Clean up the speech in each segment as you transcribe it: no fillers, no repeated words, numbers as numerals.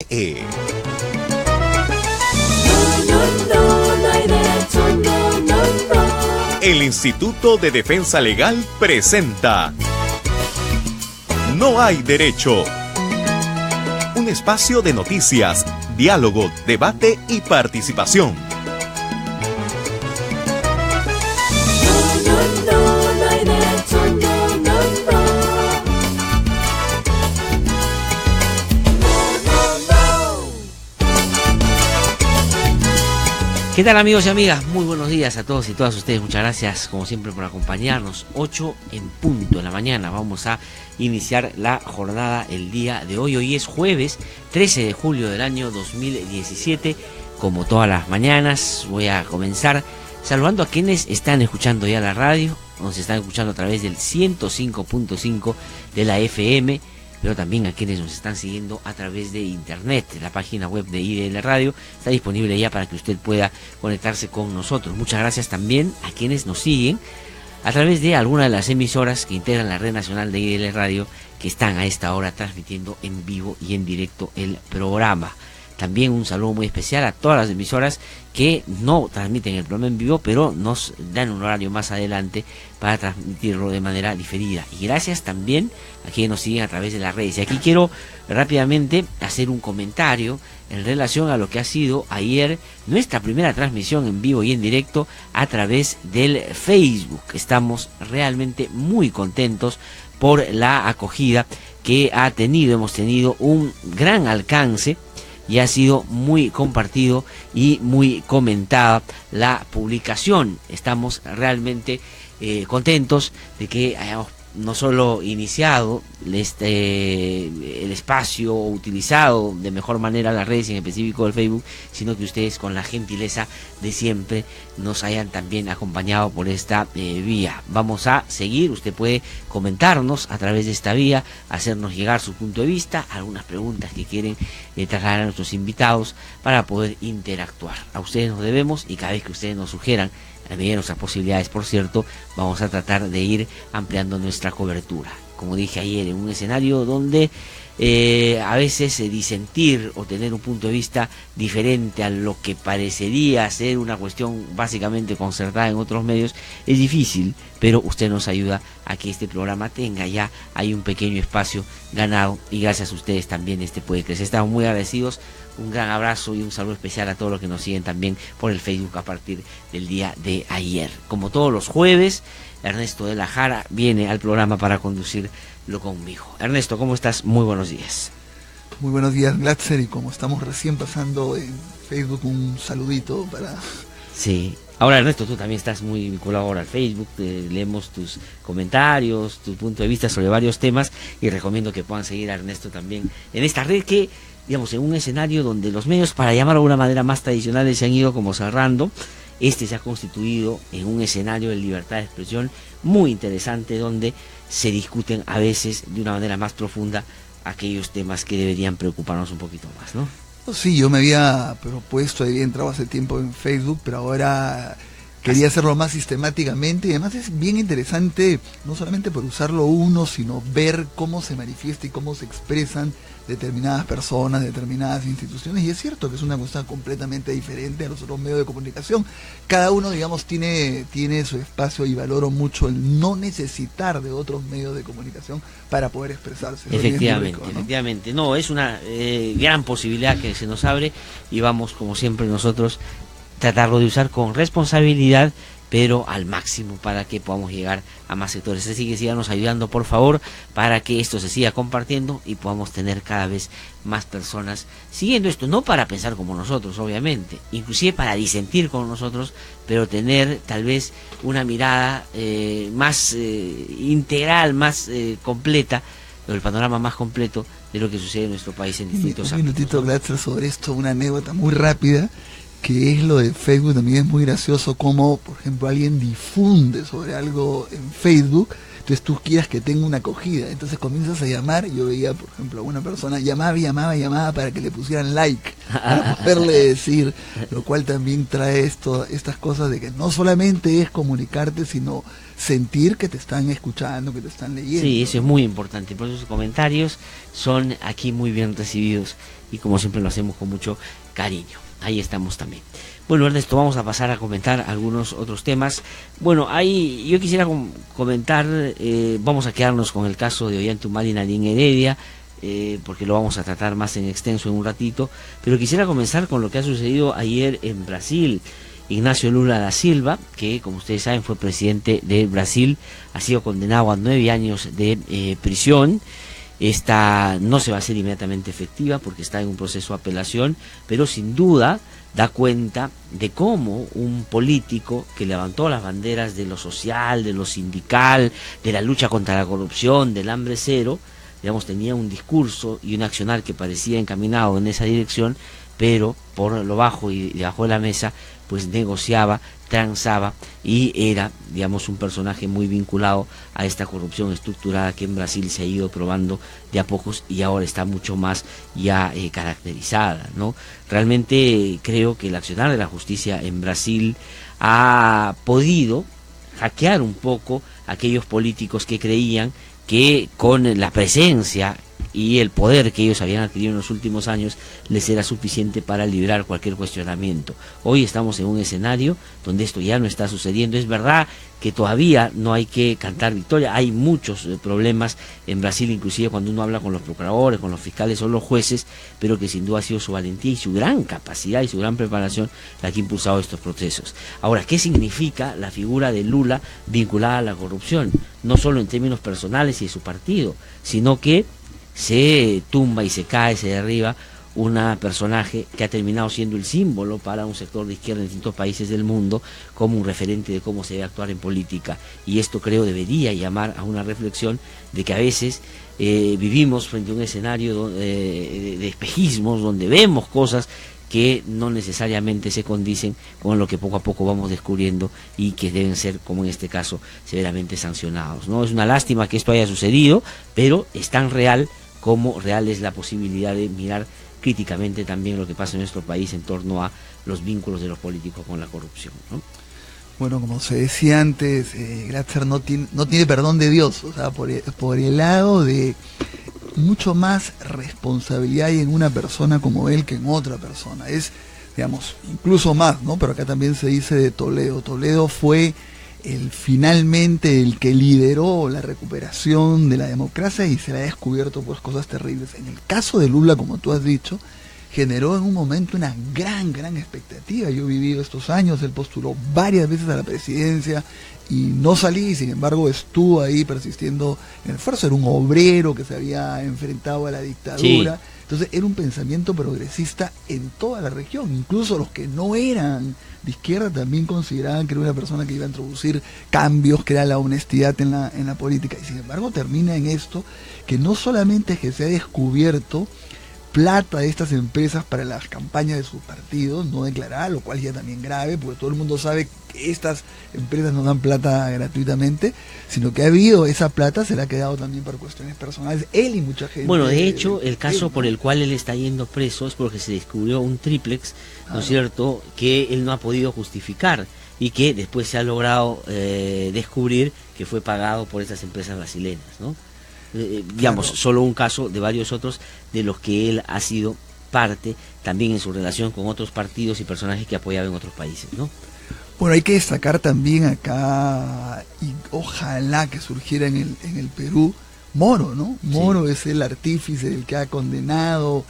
CNE. El Instituto de Defensa Legal presenta No hay derecho. Un espacio de noticias, diálogo, debate y participación. ¿Qué tal, amigos y amigas? Muy buenos días a todos y todas ustedes. Muchas gracias como siempre por acompañarnos. 8 en punto de la mañana. Vamos a iniciar la jornada el día de hoy. Hoy es jueves 13 de julio del año 2017. Como todas las mañanas voy a comenzar saludando a quienes están escuchando ya la radio. Nos están escuchando a través del 105.5 de la FM. Pero también a quienes nos están siguiendo a través de internet. La página web de IDL Radio está disponible ya para que usted pueda conectarse con nosotros. Muchas gracias también a quienes nos siguen a través de alguna de las emisoras que integran la red nacional de IDL Radio, que están a esta hora transmitiendo en vivo y en directo el programa. También un saludo muy especial a todas las emisoras que no transmiten el programa en vivo, pero nos dan un horario más adelante para transmitirlo de manera diferida. Y gracias también a quienes nos siguen a través de las redes. Y aquí quiero rápidamente hacer un comentario en relación a lo que ha sido ayer nuestra primera transmisión en vivo y en directo a través del Facebook. Estamos realmente muy contentos por la acogida que ha tenido. Hemos tenido un gran alcance y ha sido muy compartido y muy comentada la publicación. Estamos realmente contentos de que hayamos no solo iniciado el espacio, utilizado de mejor manera las redes, en específico el Facebook, sino que ustedes, con la gentileza de siempre, nos hayan también acompañado por esta vía. Vamos a seguir. Usted puede comentarnos a través de esta vía, hacernos llegar su punto de vista, algunas preguntas que quieren trasladar a nuestros invitados para poder interactuar. A ustedes nos debemos, y cada vez que ustedes nos sugieran, a la medida de nuestras posibilidades, por cierto, vamos a tratar de ir ampliando nuestra cobertura. Como dije ayer, en un escenario donde a veces disentir o tener un punto de vista diferente a lo que parecería ser una cuestión básicamente concertada en otros medios es difícil, pero usted nos ayuda a que este programa tenga ya hay un pequeño espacio ganado, y gracias a ustedes también puede crecer. Estamos muy agradecidos. Un gran abrazo y un saludo especial a todos los que nos siguen también por el Facebook a partir del día de ayer. Como todos los jueves, Ernesto de la Jara viene al programa para conducirlo conmigo. Ernesto, ¿cómo estás? Muy buenos días. Muy buenos días, Glatzer, y como estamos recién pasando en Facebook, un saludito para... Sí. Ahora, Ernesto, tú también estás muy vinculado ahora al Facebook, leemos tus comentarios, tu punto de vista sobre varios temas, y recomiendo que puedan seguir a Ernesto también en esta red que, digamos, en un escenario donde los medios, para llamar de alguna manera más tradicionales, se han ido como cerrando. Se ha constituido en un escenario de libertad de expresión muy interesante, donde se discuten a veces de una manera más profunda aquellos temas que deberían preocuparnos un poquito más, ¿no? Sí, yo me había propuesto, había entrado hace tiempo en Facebook, pero ahora quería hacerlo más sistemáticamente, y además es bien interesante, no solamente por usarlo uno, sino ver cómo se manifiesta y cómo se expresan determinadas personas, determinadas instituciones, y es cierto que es una cosa completamente diferente a los otros medios de comunicación. Cada uno, digamos, tiene su espacio, y valoro mucho el no necesitar de otros medios de comunicación para poder expresarse. Efectivamente, público, ¿no? Efectivamente. No, es una gran posibilidad que se nos abre, y vamos, como siempre, nosotros tratarlo de usar con responsabilidad, pero al máximo, para que podamos llegar a más sectores. Así que síganos ayudando, por favor, para que esto se siga compartiendo y podamos tener cada vez más personas siguiendo esto, no para pensar como nosotros, obviamente, inclusive para disentir con nosotros, pero tener tal vez una mirada más integral, más completa, el panorama más completo de lo que sucede en nuestro país en distintos ámbitos. Un minutito, Glatzer, sobre esto, una anécdota muy rápida, que es lo de Facebook. También es muy gracioso cómo, por ejemplo, alguien difunde sobre algo en Facebook, entonces tú quieras que tenga una acogida, entonces comienzas a llamar. Yo veía, por ejemplo, a una persona llamaba para que le pusieran like, para poderle decir, lo cual también trae estas cosas de que no solamente es comunicarte, sino sentir que te están escuchando, que te están leyendo. Sí, eso es muy importante, por eso sus comentarios son aquí muy bien recibidos y como siempre lo hacemos con mucho cariño. Ahí estamos también. Bueno, Ernesto, vamos a pasar a comentar algunos otros temas. Bueno, yo quisiera comentar, vamos a quedarnos con el caso de Ollanta-Humala y Nadine Heredia, porque lo vamos a tratar más en extenso en un ratito, pero quisiera comenzar con lo que ha sucedido ayer en Brasil. Ignacio Lula da Silva, que como ustedes saben fue presidente de Brasil, ha sido condenado a 9 años de prisión. Esta no se va a hacer inmediatamente efectiva porque está en un proceso de apelación, pero sin duda da cuenta de cómo un político que levantó las banderas de lo social, de lo sindical, de la lucha contra la corrupción, del hambre cero, digamos, tenía un discurso y un accionar que parecía encaminado en esa dirección, pero por lo bajo y debajo de la mesa, pues negociaba, transaba y era, digamos, un personaje muy vinculado a esta corrupción estructurada que en Brasil se ha ido probando de a pocos y ahora está mucho más ya caracterizada, ¿no? Realmente creo que el accionar de la justicia en Brasil ha podido hackear un poco a aquellos políticos que creían que con la presencia y el poder que ellos habían adquirido en los últimos años les era suficiente para liberar cualquier cuestionamiento. Hoy estamos en un escenario donde esto ya no está sucediendo. Es verdad que todavía no hay que cantar victoria, hay muchos problemas en Brasil, inclusive cuando uno habla con los procuradores, con los fiscales o los jueces, pero que sin duda ha sido su valentía y su gran capacidad y su gran preparación la que ha impulsado estos procesos. Ahora, ¿qué significa la figura de Lula vinculada a la corrupción? No solo en términos personales y de su partido, sino que se tumba y se cae, se derriba un personaje que ha terminado siendo el símbolo para un sector de izquierda en distintos países del mundo como un referente de cómo se debe actuar en política, y esto creo debería llamar a una reflexión de que a veces vivimos frente a un escenario de espejismos donde vemos cosas que no necesariamente se condicen con lo que poco a poco vamos descubriendo y que deben ser, como en este caso, severamente sancionados, ¿no? Es una lástima que esto haya sucedido, pero es tan real como real es la posibilidad de mirar críticamente también lo que pasa en nuestro país en torno a los vínculos de los políticos con la corrupción, ¿no? Bueno, como se decía antes, Glatzer no tiene perdón de Dios, o sea, por el lado de mucho más responsabilidad hay en una persona como él que en otra persona. Es, digamos, incluso más, ¿no? Pero acá también se dice de Toledo. Toledo fue finalmente el que lideró la recuperación de la democracia y se le ha descubierto pues cosas terribles. En el caso de Lula, como tú has dicho, generó en un momento una gran expectativa. Yo he vivido estos años, él postuló varias veces a la presidencia y no salí, sin embargo estuvo ahí persistiendo en el esfuerzo. Era un obrero que se había enfrentado a la dictadura. Sí. Entonces era un pensamiento progresista en toda la región. Incluso los que no eran de izquierda también consideraban que era una persona que iba a introducir cambios, que era la honestidad en la política. Y sin embargo termina en esto, que no solamente es que se ha descubierto plata de estas empresas para las campañas de sus partidos no declarada, lo cual ya también grave, porque todo el mundo sabe que estas empresas no dan plata gratuitamente, sino que ha habido esa plata, se le ha quedado también por cuestiones personales, él y mucha gente. Bueno, de hecho, el caso por el cual él está yendo preso es porque se descubrió un triplex, ¿no es cierto?, que él no ha podido justificar y que después se ha logrado descubrir que fue pagado por esas empresas brasileñas, ¿no? Digamos, claro. Solo un caso de varios otros de los que él ha sido parte también en su relación con otros partidos y personajes que apoyaba en otros países, ¿no? Bueno, hay que destacar también acá, y ojalá que surgiera en el Perú, Moro, ¿no? Moro sí. Es el artífice, el que ha condenado.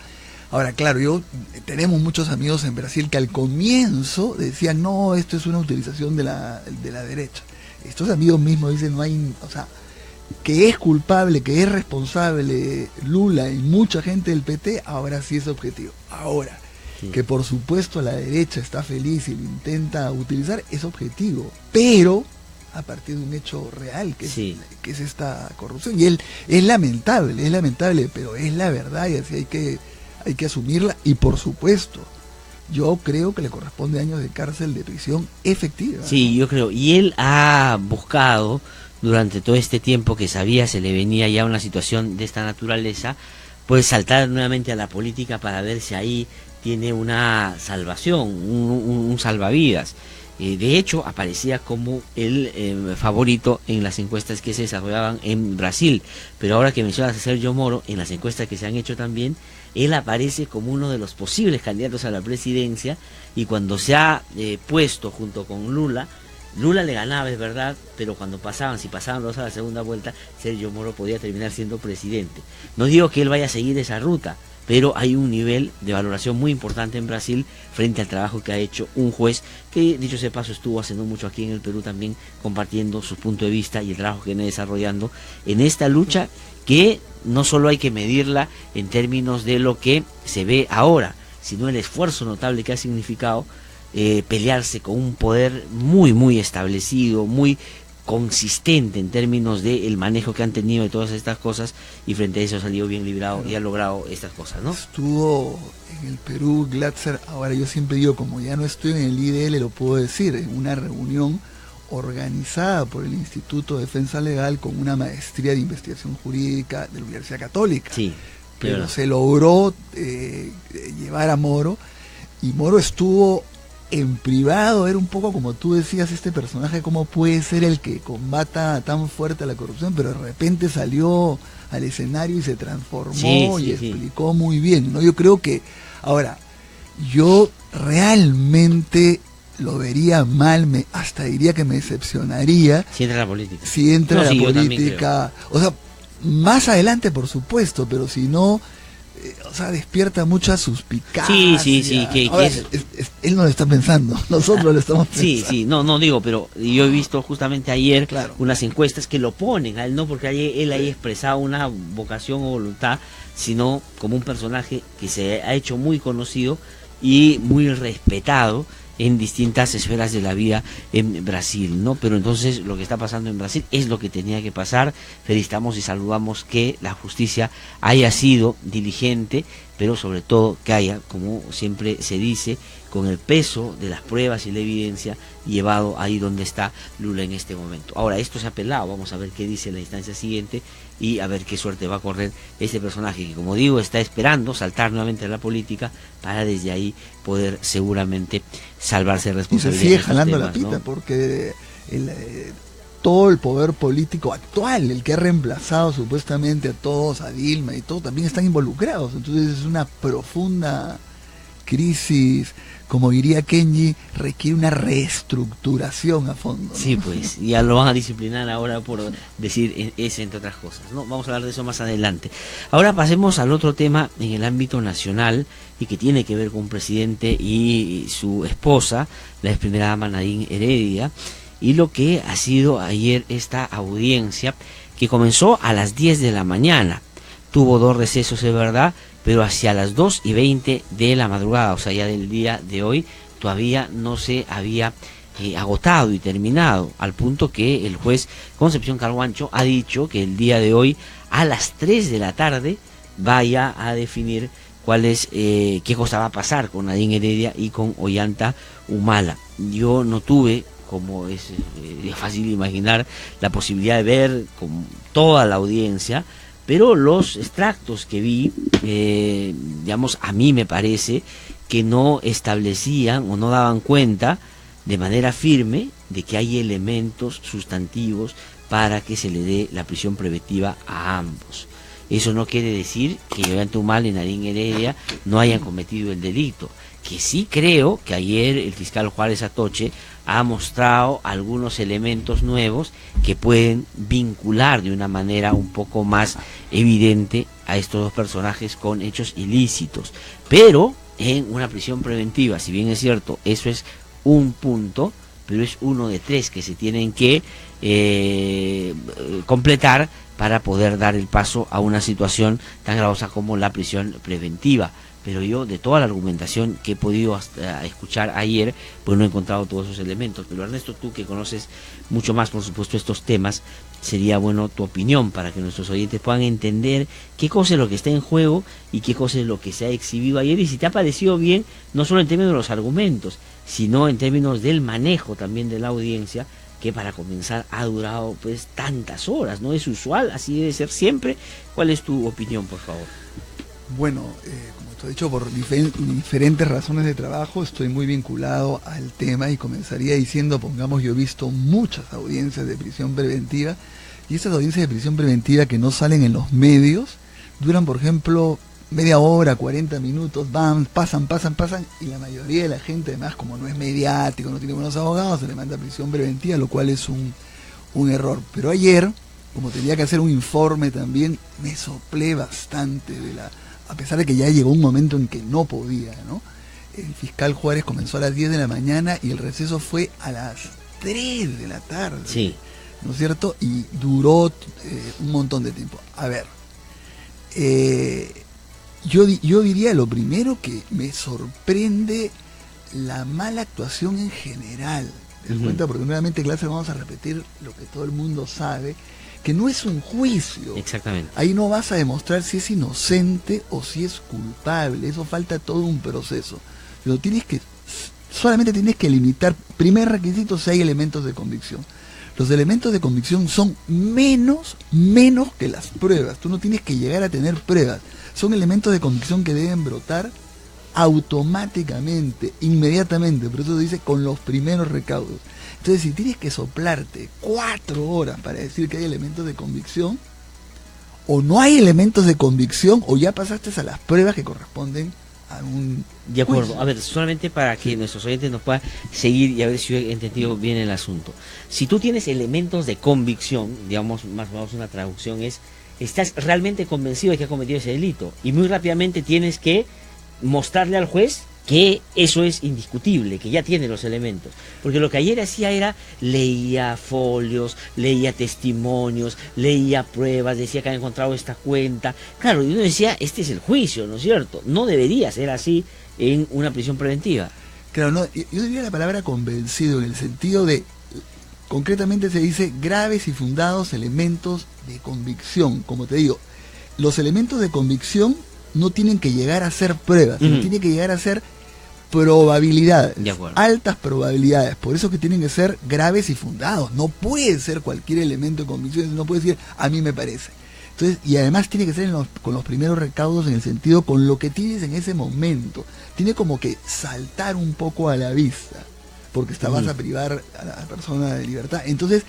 Ahora, claro, tenemos muchos amigos en Brasil que al comienzo decían, no, esto es una utilización de la derecha. Estos amigos mismos dicen, no hay, o sea, que es culpable, que es responsable Lula y mucha gente del PT, ahora sí es objetivo. Ahora, sí. Que por supuesto la derecha está feliz y lo intenta utilizar, es objetivo, pero a partir de un hecho real, que es esta corrupción. Y él es lamentable, pero es la verdad y así hay que asumirla. Y por supuesto, yo creo que le corresponde años de cárcel, de prisión efectiva. Sí, yo creo. Y él ha buscado durante todo este tiempo que sabía se le venía ya una situación de esta naturaleza, puede saltar nuevamente a la política para ver si ahí tiene una salvación, un salvavidas. De hecho, aparecía como el favorito en las encuestas que se desarrollaban en Brasil. Pero ahora que mencionas a Sergio Moro, en las encuestas que se han hecho también, él aparece como uno de los posibles candidatos a la presidencia, y cuando se ha puesto junto con Lula le ganaba, es verdad, pero si pasaban los a la segunda vuelta, Sergio Moro podía terminar siendo presidente. No digo que él vaya a seguir esa ruta, pero hay un nivel de valoración muy importante en Brasil frente al trabajo que ha hecho un juez que, dicho sea de paso, estuvo haciendo mucho aquí en el Perú también, compartiendo su punto de vista y el trabajo que viene desarrollando en esta lucha, que no solo hay que medirla en términos de lo que se ve ahora, sino el esfuerzo notable que ha significado pelearse con un poder muy establecido, muy consistente en términos del manejo que han tenido de todas estas cosas, y frente a eso ha salido bien librado y ha logrado estas cosas, ¿no? Estuvo en el Perú Glatzer, ahora yo siempre digo, como ya no estoy en el IDL, lo puedo decir, en una reunión organizada por el Instituto de Defensa Legal con una maestría de investigación jurídica de la Universidad Católica. Sí, pero se logró llevar a Moro, y Moro estuvo en privado. Era un poco como tú decías, este personaje, cómo puede ser el que combata tan fuerte la corrupción, pero de repente salió al escenario y se transformó y explicó muy bien, ¿no? Yo creo que, ahora, yo realmente lo vería mal, hasta diría que me decepcionaría si entra a la política. Si entra a la política, o sea, más adelante por supuesto, pero si no, o sea, despierta mucha suspicacia. Sí. Ahora, él no lo está pensando, nosotros lo estamos pensando. Sí, no digo, pero yo he visto justamente ayer unas encuestas que lo ponen a él, no porque él haya expresado una vocación o voluntad, sino como un personaje que se ha hecho muy conocido y muy respetado en distintas esferas de la vida en Brasil, ¿no? Pero entonces lo que está pasando en Brasil es lo que tenía que pasar. Felicitamos y saludamos que la justicia haya sido diligente, pero sobre todo que haya, como siempre se dice, con el peso de las pruebas y la evidencia llevado ahí donde está Lula en este momento. Ahora, esto se ha apelado, vamos a ver qué dice la instancia siguiente y a ver qué suerte va a correr este personaje que, como digo, está esperando saltar nuevamente a la política para desde ahí poder seguramente salvarse de responsabilidad. Y se sigue jalando la pita, ¿no? Porque todo el poder político actual, el que ha reemplazado supuestamente a todos, a Dilma y todo, también están involucrados. Entonces es una profunda crisis, como diría Kenji, requiere una reestructuración a fondo, ¿no? Sí, pues, ya lo van a disciplinar ahora por decir eso, entre otras cosas, ¿no? Vamos a hablar de eso más adelante. Ahora pasemos al otro tema en el ámbito nacional y que tiene que ver con un presidente y su esposa, la ex primera dama Nadine Heredia, y lo que ha sido ayer esta audiencia que comenzó a las 10 de la mañana. Tuvo 2 recesos, es verdad, pero hacia las 2:20 de la madrugada, o sea, ya del día de hoy, todavía no se había agotado y terminado, al punto que el juez Concepción Carhuancho ha dicho que el día de hoy, a las 3 de la tarde, vaya a definir qué cosa va a pasar con Nadine Heredia y con Ollanta Humala. Yo no tuve, como es fácil imaginar, la posibilidad de ver con toda la audiencia, pero los extractos que vi, digamos, a mí me parece que no establecían o no daban cuenta de manera firme de que hay elementos sustantivos para que se le dé la prisión preventiva a ambos. Eso no quiere decir que Ollanta Humala y Nadine Heredia no hayan cometido el delito, que sí creo que ayer el fiscal Juárez Atoche ha mostrado algunos elementos nuevos que pueden vincular de una manera un poco más evidente a estos dos personajes con hechos ilícitos, pero en una prisión preventiva, si bien es cierto, eso es un punto, pero es uno de 3 que se tienen que completar para poder dar el paso a una situación tan gravosa como la prisión preventiva. Pero yo, de toda la argumentación que he podido escuchar ayer, pues no he encontrado todos esos elementos. Pero Ernesto, tú que conoces mucho más, por supuesto, estos temas, sería bueno tu opinión para que nuestros oyentes puedan entender qué cosa es lo que está en juego y qué cosa es lo que se ha exhibido ayer, y si te ha parecido bien, no solo en términos de los argumentos, sino en términos del manejo también de la audiencia, que para comenzar ha durado pues tantas horas. No es usual, así debe ser siempre. ¿Cuál es tu opinión, por favor? Bueno, como te he dicho, por diferentes razones de trabajo estoy muy vinculado al tema y comenzaría diciendo, pongamos, yo he visto muchas audiencias de prisión preventiva y estas audiencias de prisión preventiva que no salen en los medios duran, por ejemplo, media hora, 40 minutos, pasan y la mayoría de la gente, además, como no es mediático, no tiene buenos abogados, se le manda a prisión preventiva, lo cual es un error. Pero ayer, como tenía que hacer un informe también, me soplé bastante a pesar de que ya llegó un momento en que no podía, ¿no? El fiscal Juárez comenzó a las 10 de la mañana y el receso fue a las 3 de la tarde. Sí. ¿No es cierto? Y duró un montón de tiempo. A ver, yo diría lo primero que me sorprende la mala actuación en general. ¿Te das cuenta? Porque nuevamente en clase vamos a repetir lo que todo el mundo sabe, que no es un juicio. Exactamente. Ahí no vas a demostrar si es inocente o si es culpable. Eso falta todo un proceso. Pero solamente tienes que limitar, primer requisito, si hay elementos de convicción. Los elementos de convicción son menos que las pruebas. Tú no tienes que llegar a tener pruebas. Son elementos de convicción que deben brotar automáticamente, inmediatamente. Por eso dice con los primeros recaudos. Entonces, si tienes que soplarte 4 horas para decir que hay elementos de convicción, o no hay elementos de convicción, o ya pasaste a las pruebas que corresponden a un De acuerdo. juicio. A ver, solamente para que nuestros oyentes nos puedan seguir y a ver si yo he entendido bien el asunto. Si tú tienes elementos de convicción, digamos, más o menos una traducción es, estás realmente convencido de que ha cometido ese delito y muy rápidamente tienes que mostrarle al juez que eso es indiscutible, que ya tiene los elementos. Porque lo que ayer hacía era, leía folios, leía testimonios, leía pruebas, decía que había encontrado esta cuenta. Claro, y uno decía, este es el juicio, ¿no es cierto? No debería ser así en una prisión preventiva. Claro, no, yo diría la palabra convencido en el sentido de, concretamente se dice graves y fundados elementos de convicción. Como te digo, los elementos de convicción no tienen que llegar a ser pruebas, sino tienen que llegar a ser probabilidades, De acuerdo. altas probabilidades. Por eso que tienen que ser graves y fundados. No puede ser cualquier elemento de convicción, no puede decir a mí me parece. Entonces, y además tiene que ser con los primeros recaudos, en el sentido con lo que tienes en ese momento. Tiene como que saltar un poco a la vista, porque vas a privar a la persona de libertad. Entonces,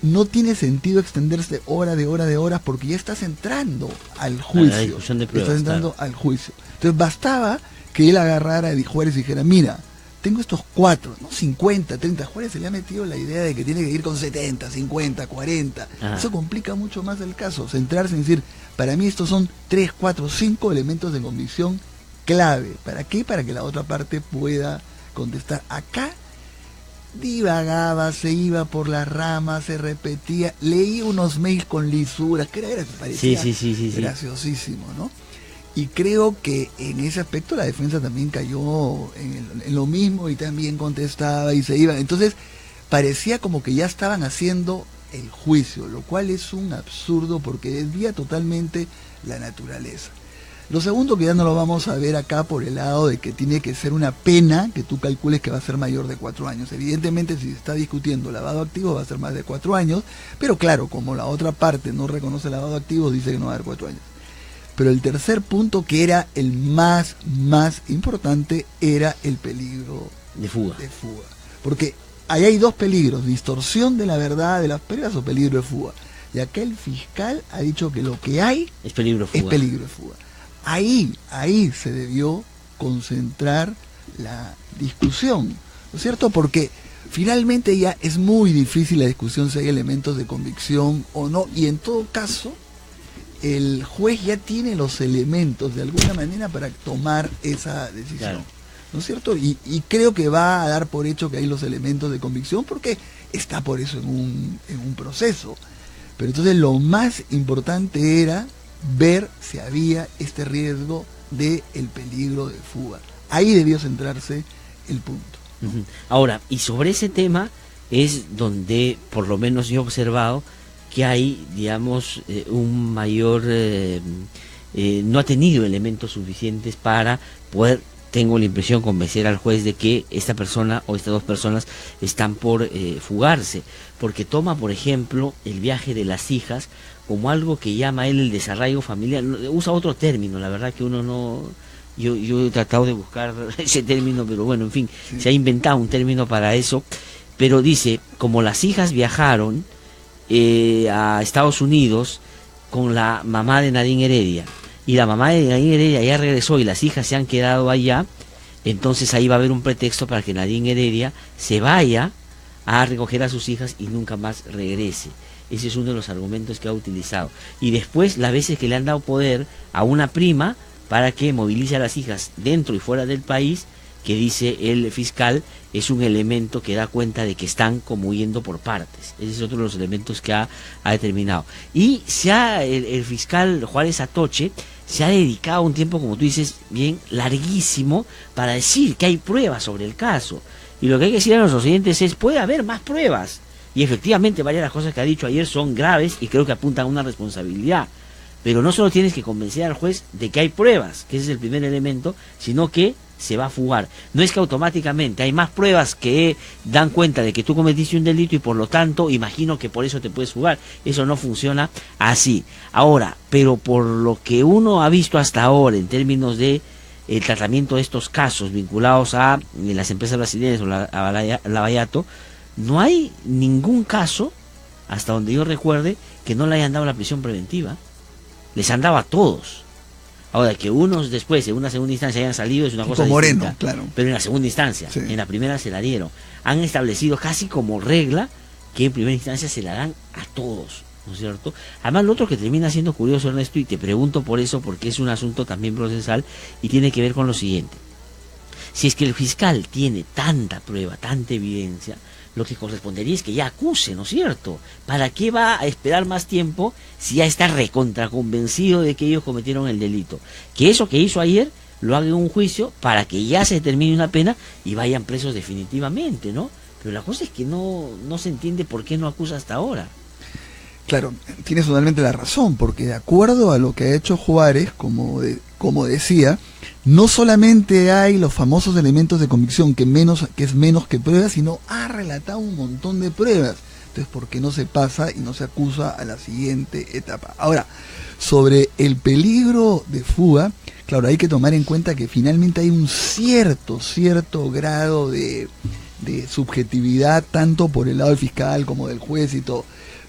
no tiene sentido extenderse horas de horas, porque ya estás entrando al juicio. A la discusión de pruebas, estás entrando al juicio. Entonces bastaba que él agarrara y Juárez dijera, mira, tengo estos 4, ¿no? 50, 30. Juárez se le ha metido la idea de que tiene que ir con 70, 50, 40. Eso complica mucho más el caso. Centrarse en decir, para mí estos son 3, 4, 5 elementos de convicción clave. ¿Para qué? Para que la otra parte pueda contestar. Acá divagaba, se iba por las ramas, se repetía, leía unos mails con lisuras, que parecía Sí. graciosísimo, ¿no? Y creo que en ese aspecto la defensa también cayó en lo mismo y también contestaba y se iba. Entonces parecía como que ya estaban haciendo el juicio, lo cual es un absurdo porque desvía totalmente la naturaleza. Lo segundo, que ya no lo vamos a ver acá por el lado de que tiene que ser una pena que tú calcules que va a ser mayor de 4 años. Evidentemente, si se está discutiendo lavado activo, va a ser más de 4 años, pero claro, como la otra parte no reconoce lavado activo, dice que no va a haber 4 años. Pero el tercer punto, que era el más importante, era el peligro de fuga. Porque ahí hay 2 peligros: distorsión de la verdad de las pruebas o peligro de fuga. Y acá el fiscal ha dicho que lo que hay es peligro de fuga. Es peligro de fuga. Ahí se debió concentrar la discusión, ¿no es cierto? Porque finalmente ya es muy difícil la discusión si hay elementos de convicción o no, y en todo caso el juez ya tiene los elementos de alguna manera para tomar esa decisión. Claro. ¿No es cierto? Y creo que va a dar por hecho que hay los elementos de convicción porque está por eso en un proceso. Pero entonces lo más importante era ver si había este riesgo de el peligro de fuga. Ahí debió centrarse el punto. Ahora, y sobre ese tema es donde por lo menos yo he observado que hay, digamos, un mayor, no ha tenido elementos suficientes para poder, tengo la impresión, convencer al juez de que esta persona o estas 2 personas están por fugarse, porque toma, por ejemplo, el viaje de las hijas como algo que llama él el desarraigo familiar. Usa otro término, la verdad que uno no... Yo he tratado de buscar ese término, pero bueno, en fin, se ha inventado un término para eso. Pero dice, como las hijas viajaron a Estados Unidos con la mamá de Nadine Heredia, y la mamá de Nadine Heredia ya regresó y las hijas se han quedado allá, entonces ahí va a haber un pretexto para que Nadine Heredia se vaya a recoger a sus hijas y nunca más regrese. Ese es uno de los argumentos que ha utilizado. Y después, las veces que le han dado poder a una prima para que movilice a las hijas dentro y fuera del país, que dice el fiscal, es un elemento que da cuenta de que están como huyendo por partes. Ese es otro de los elementos que ha determinado. Y el fiscal Juárez Atoche se ha dedicado un tiempo, como tú dices, bien larguísimo, para decir que hay pruebas sobre el caso. Y lo que hay que decir a los oyentes es, puede haber más pruebas. Y efectivamente varias de las cosas que ha dicho ayer son graves y creo que apuntan a una responsabilidad. Pero no solo tienes que convencer al juez de que hay pruebas, que ese es el primer elemento, sino que se va a fugar. No es que automáticamente hay más pruebas que dan cuenta de que tú cometiste un delito y por lo tanto imagino que por eso te puedes fugar. Eso no funciona así. Ahora, pero por lo que uno ha visto hasta ahora en términos de el tratamiento de estos casos vinculados a las empresas brasileñas o a Lavallato, no hay ningún caso, hasta donde yo recuerde, que no le hayan dado la prisión preventiva. Les han dado a todos. Ahora, que unos después, en una segunda instancia, hayan salido es una cosa Moreno, distinta. claro. Pero en la segunda instancia, sí. En la primera se la dieron. Han establecido casi como regla que en primera instancia se la dan a todos, ¿no es cierto? Además, lo otro que termina siendo curioso, Ernesto, y te pregunto por eso, porque es un asunto también procesal y tiene que ver con lo siguiente. Si es que el fiscal tiene tanta prueba, tanta evidencia, lo que correspondería es que ya acuse, ¿no es cierto? ¿Para qué va a esperar más tiempo si ya está recontraconvencido de que ellos cometieron el delito? Que eso que hizo ayer lo haga en un juicio para que ya se determine una pena y vayan presos definitivamente, ¿no? Pero la cosa es que no se entiende por qué no acusa hasta ahora. Claro, tienes totalmente la razón, porque de acuerdo a lo que ha hecho Juárez, como decía, no solamente hay los famosos elementos de convicción, que es menos que pruebas, sino ha relatado un montón de pruebas. Entonces, ¿por qué no se pasa y no se acusa a la siguiente etapa? Ahora, sobre el peligro de fuga, claro, hay que tomar en cuenta que finalmente hay un cierto grado de subjetividad, tanto por el lado del fiscal como del juez y todo,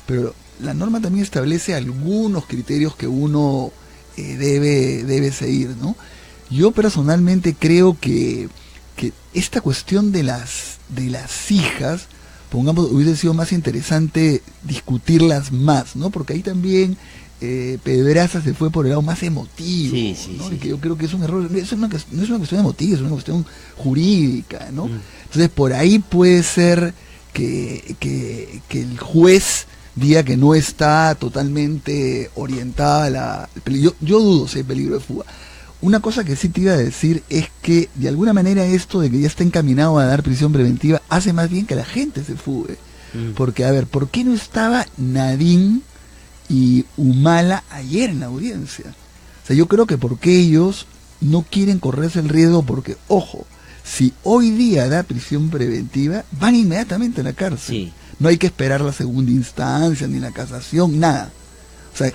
pero la norma también establece algunos criterios que uno debe seguir, ¿no? Yo personalmente creo que esta cuestión de las hijas, pongamos, hubiese sido más interesante discutirlas más, ¿no? Porque ahí también Pedraza se fue por el lado más emotivo, sí, ¿no? sí. Y que yo creo que es un error, no es una cuestión emotiva, es una cuestión jurídica, ¿no? Entonces por ahí puede ser que el juez diga que no está totalmente orientada yo dudo si hay peligro de fuga. Una cosa que sí te iba a decir es que de alguna manera esto de que ya está encaminado a dar prisión preventiva hace más bien que la gente se fugue. Porque, a ver, ¿por qué no estaba Nadine y Humala ayer en la audiencia? O sea, yo creo que porque ellos no quieren correrse el riesgo, porque, ojo, si hoy día da prisión preventiva, van inmediatamente a la cárcel. Sí. No hay que esperar la segunda instancia, ni la casación, nada. O sea,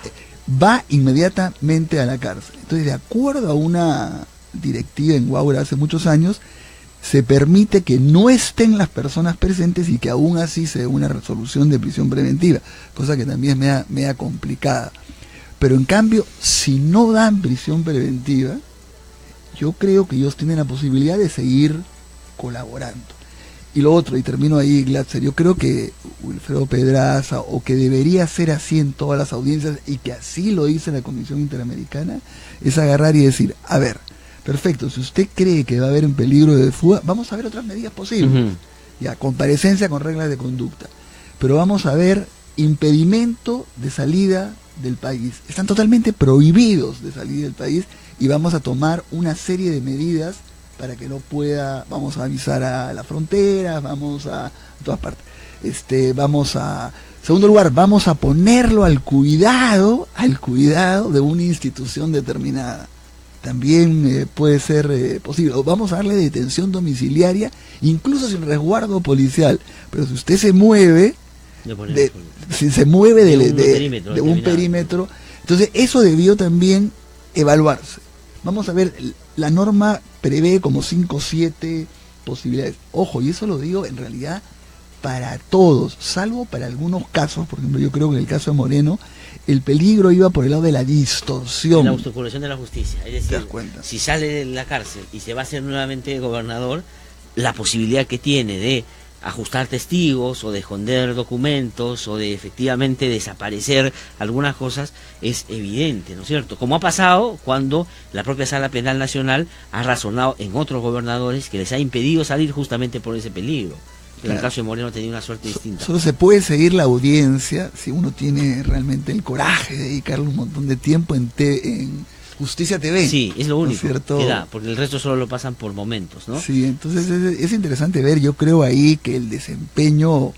va inmediatamente a la cárcel. Entonces, de acuerdo a una directiva en Guaura hace muchos años, se permite que no estén las personas presentes y que aún así se dé una resolución de prisión preventiva, cosa que también es media complicada. Pero en cambio, si no dan prisión preventiva, yo creo que ellos tienen la posibilidad de seguir colaborando. Y lo otro, y termino ahí, Glatzer, yo creo que Wilfredo Pedraza, o que debería ser así en todas las audiencias, y que así lo dice la Comisión Interamericana, es agarrar y decir, a ver, perfecto, si usted cree que va a haber un peligro de fuga, vamos a ver otras medidas posibles. Ya, comparecencia con reglas de conducta. Pero vamos a ver impedimento de salida del país. Están totalmente prohibidos de salir del país y vamos a tomar una serie de medidas para que no pueda, vamos a avisar a la frontera, vamos a todas partes. Segundo lugar, vamos a ponerlo al cuidado de una institución determinada. También puede ser posible. O vamos a darle detención domiciliaria, incluso sin resguardo policial. Pero si usted se mueve, si se mueve de un perímetro. Entonces eso debió también evaluarse. Vamos a ver, la norma prevé como 5 o 7 posibilidades. Ojo, y eso lo digo en realidad para todos, salvo para algunos casos. Por ejemplo, yo creo que en el caso de Moreno el peligro iba por el lado de la distorsión. La obstaculización de la justicia. Es decir, si sale de la cárcel y se va a ser nuevamente gobernador, la posibilidad que tiene de ajustar testigos o de esconder documentos o de efectivamente desaparecer algunas cosas es evidente, ¿no es cierto? Como ha pasado cuando la propia Sala Penal Nacional ha razonado en otros gobernadores que les ha impedido salir justamente por ese peligro. En el caso de Moreno tenía una suerte distinta. Solo se puede seguir la audiencia si uno tiene realmente el coraje de dedicarle un montón de tiempo en Justicia TV. Sí, es lo único, ¿cierto? Que da, porque el resto solo lo pasan por momentos, ¿no? Sí, entonces es interesante ver, yo creo ahí que el desempeño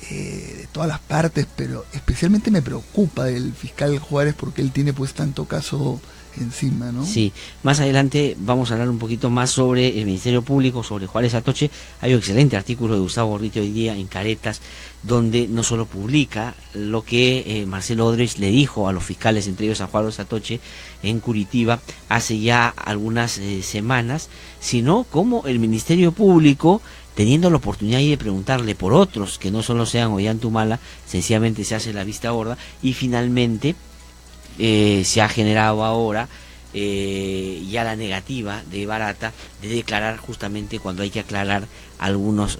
de todas las partes, pero especialmente me preocupa del fiscal Juárez porque él tiene pues tanto caso encima, ¿no? Sí, más adelante vamos a hablar un poquito más sobre el Ministerio Público, sobre Juárez Atoche. Hay un excelente artículo de Gustavo Gorriti hoy día en Caretas, donde no solo publica lo que Marcelo Odrich le dijo a los fiscales, entre ellos a Juárez Atoche, en Curitiba, hace ya algunas semanas, sino como el Ministerio Público, teniendo la oportunidad de preguntarle por otros que no solo sean Ollantumala, sencillamente se hace la vista gorda y finalmente se ha generado ahora ya la negativa de Barata de declarar justamente cuando hay que aclarar algunos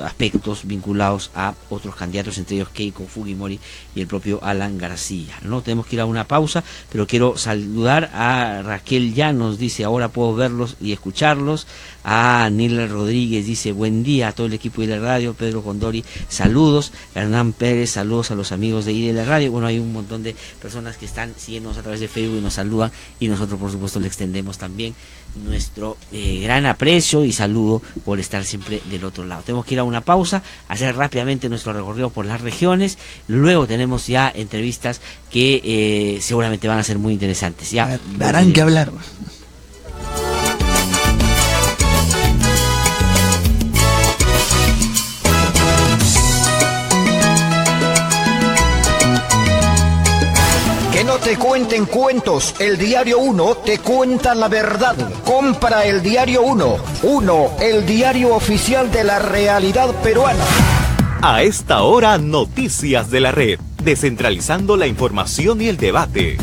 aspectos vinculados a otros candidatos, entre ellos Keiko Fujimori y el propio Alan García. No tenemos que ir a una pausa, pero quiero saludar a Raquel Llanos, dice ahora puedo verlos y escucharlos. A Nila Rodríguez dice buen día a todo el equipo de la radio. Pedro Condori, saludos. Hernán Pérez, saludos a los amigos de IDL Radio. Bueno, hay un montón de personas que están siguiéndonos a través de Facebook y nos saludan, y nosotros por supuesto le extendemos también nuestro gran aprecio y saludo por estar siempre del otro lado. Tenemos que ir a una pausa, hacer rápidamente nuestro recorrido por las regiones, luego tenemos ya entrevistas que seguramente van a ser muy interesantes. Ya darán que hablar. Que no te cuenten cuentos, el Diario 1 te cuenta la verdad. Compra el Diario 1, el diario oficial de la realidad peruana. A esta hora, Noticias de la Red, descentralizando la información y el debate.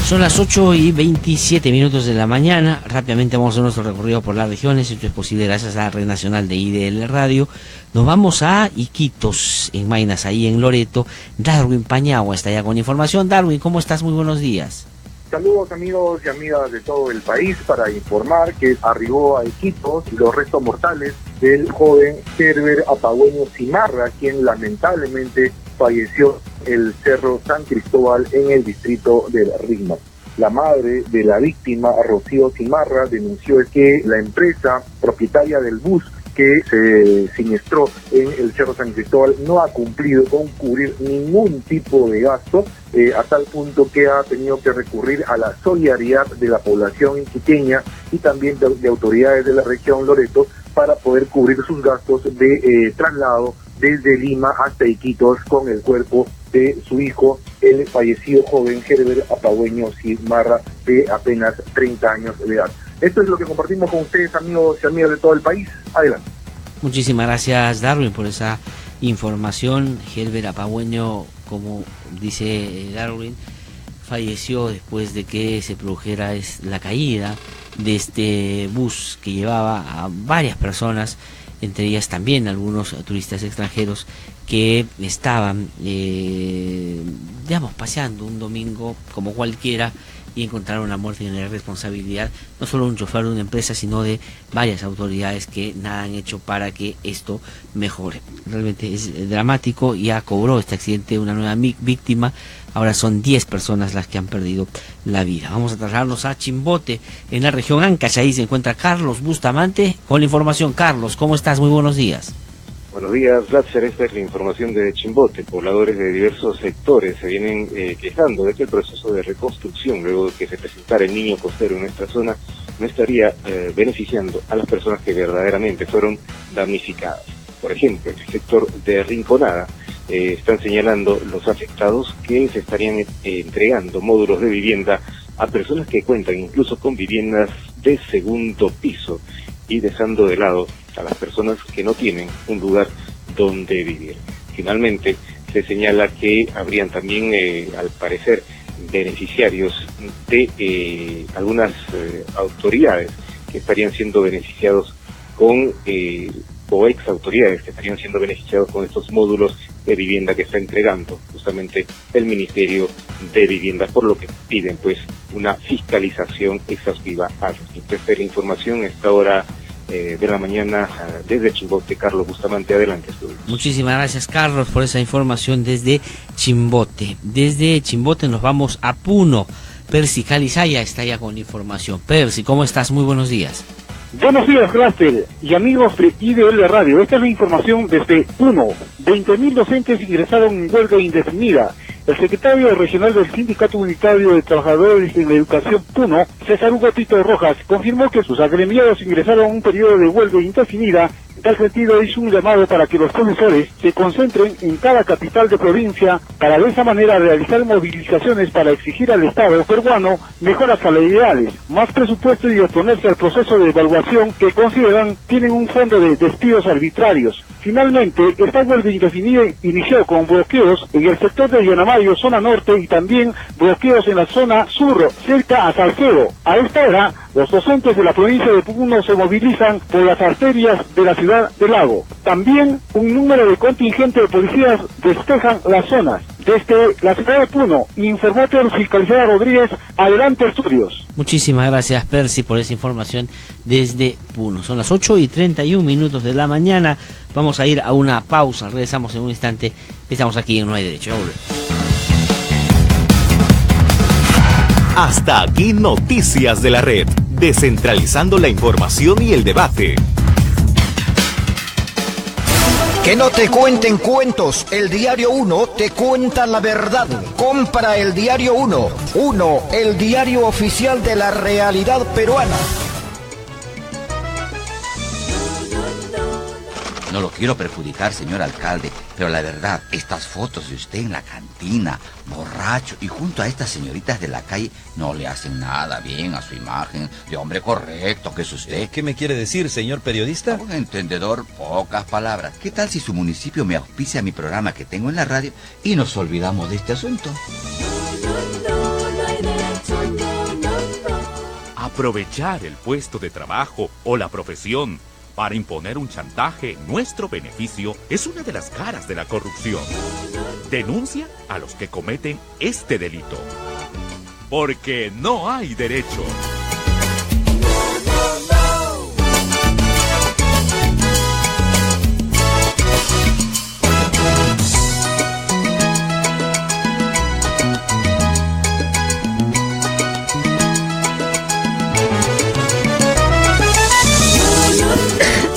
Son las 8:27 de la mañana. Rápidamente vamos a hacer nuestro recorrido por las regiones. Esto es posible gracias a la Red Nacional de IDL Radio. Nos vamos a Iquitos, en Maynas, ahí en Loreto. Darwin Pañagua está ya con información. Darwin, ¿cómo estás? Muy buenos días. Saludos amigos y amigas de todo el país para informar que arribó a Iquitos los restos mortales del joven Herbert Apagüeño Cimarra, quien lamentablemente falleció en el Cerro San Cristóbal en el distrito de Rímac. La madre de la víctima, Rocío Cimarra, denunció que la empresa propietaria del bus que se siniestró en el Cerro San Cristóbal no ha cumplido con cubrir ningún tipo de gasto, a tal punto que ha tenido que recurrir a la solidaridad de la población iquiteña y también de autoridades de la región Loreto para poder cubrir sus gastos de traslado desde Lima hasta Iquitos con el cuerpo de su hijo, el fallecido joven Herbert Apagüeño Cimarra, de apenas 30 años de edad. Esto es lo que compartimos con ustedes, amigos y amigas de todo el país. Adelante. Muchísimas gracias, Darwin, por esa información. Herbert Apagüeño, como dice Darwin, falleció después de que se produjera la caída de este bus que llevaba a varias personas, entre ellas también algunos turistas extranjeros que estaban, paseando un domingo como cualquiera y encontraron la muerte en la responsabilidad no solo de un chofer de una empresa, sino de varias autoridades que nada han hecho para que esto mejore. Realmente es dramático. Ya cobró este accidente una nueva víctima. Ahora son 10 personas las que han perdido la vida. Vamos a trasladarnos a Chimbote, en la región Ancash. Ahí se encuentra Carlos Bustamante con la información. Carlos, ¿cómo estás? Muy buenos días. Buenos días, Latzer. Esta es la información de Chimbote. Pobladores de diversos sectores se vienen quejando de que el proceso de reconstrucción, luego de que se presentara el niño costero en nuestra zona, no estaría beneficiando a las personas que verdaderamente fueron damnificadas. Por ejemplo, en el sector de Rinconada, están señalando los afectados que se estarían entregando módulos de vivienda a personas que cuentan incluso con viviendas de segundo piso y dejando de lado a las personas que no tienen un lugar donde vivir. Finalmente, se señala que habrían también, al parecer, beneficiarios de algunas autoridades que estarían siendo beneficiados con, o ex autoridades que estarían siendo beneficiados con estos módulos de vivienda que está entregando justamente el Ministerio de Vivienda, por lo que piden pues una fiscalización exhaustiva al respecto. Esta es la información a esta hora de la mañana desde Chimbote. Carlos Bustamante, adelante. Muchísimas gracias, Carlos, por esa información desde Chimbote. Desde Chimbote nos vamos a Puno. Percy Calizaya está ya con información. Percy, ¿cómo estás? Muy buenos días. Buenos días, Cluster y amigos de IDL Radio. Esta es la información desde Puno. 20.000 docentes ingresaron en huelga indefinida. El secretario regional del Sindicato Unitario de Trabajadores en la Educación Puno, César Hugo Tito Rojas, confirmó que sus agremiados ingresaron a un periodo de huelga indefinida. En tal sentido, hizo un llamado para que los profesores se concentren en cada capital de provincia para de esa manera realizar movilizaciones para exigir al Estado peruano mejoras salariales, más presupuesto y oponerse al proceso de evaluación que consideran tienen un fondo de despidos arbitrarios. Finalmente, esta huelga indefinida inició con bloqueos en el sector de Yanamayo, zona norte, y también bloqueos en la zona sur, cerca a Salcedo. A esta hora, los docentes de la provincia de Puno se movilizan por las arterias de la ciudad del Lago. También un número de contingente de policías despejan las zonas. Desde la ciudad de Puno, informó Percy Calizaya Rodríguez, adelante estudios. Muchísimas gracias, Percy, por esa información desde Puno. Son las 8:31 de la mañana. Vamos a ir a una pausa. Regresamos en un instante. Estamos aquí en No Hay Derecho. Hasta aquí Noticias de la Red, descentralizando la información y el debate. Que no te cuenten cuentos, el Diario 1 te cuenta la verdad. Compra el Diario 1, el diario oficial de la realidad peruana. No lo quiero perjudicar, señor alcalde, pero la verdad, estas fotos de usted en la cantina, borracho y junto a estas señoritas de la calle, no le hacen nada bien a su imagen de hombre correcto que es usted. ¿Qué me quiere decir, señor periodista? Un entendedor, pocas palabras. ¿Qué tal si su municipio me auspicia mi programa que tengo en la radio y nos olvidamos de este asunto? Aprovechar el puesto de trabajo o la profesión para imponer un chantaje en nuestro beneficio es una de las caras de la corrupción. Denuncia a los que cometen este delito. Porque no hay derecho.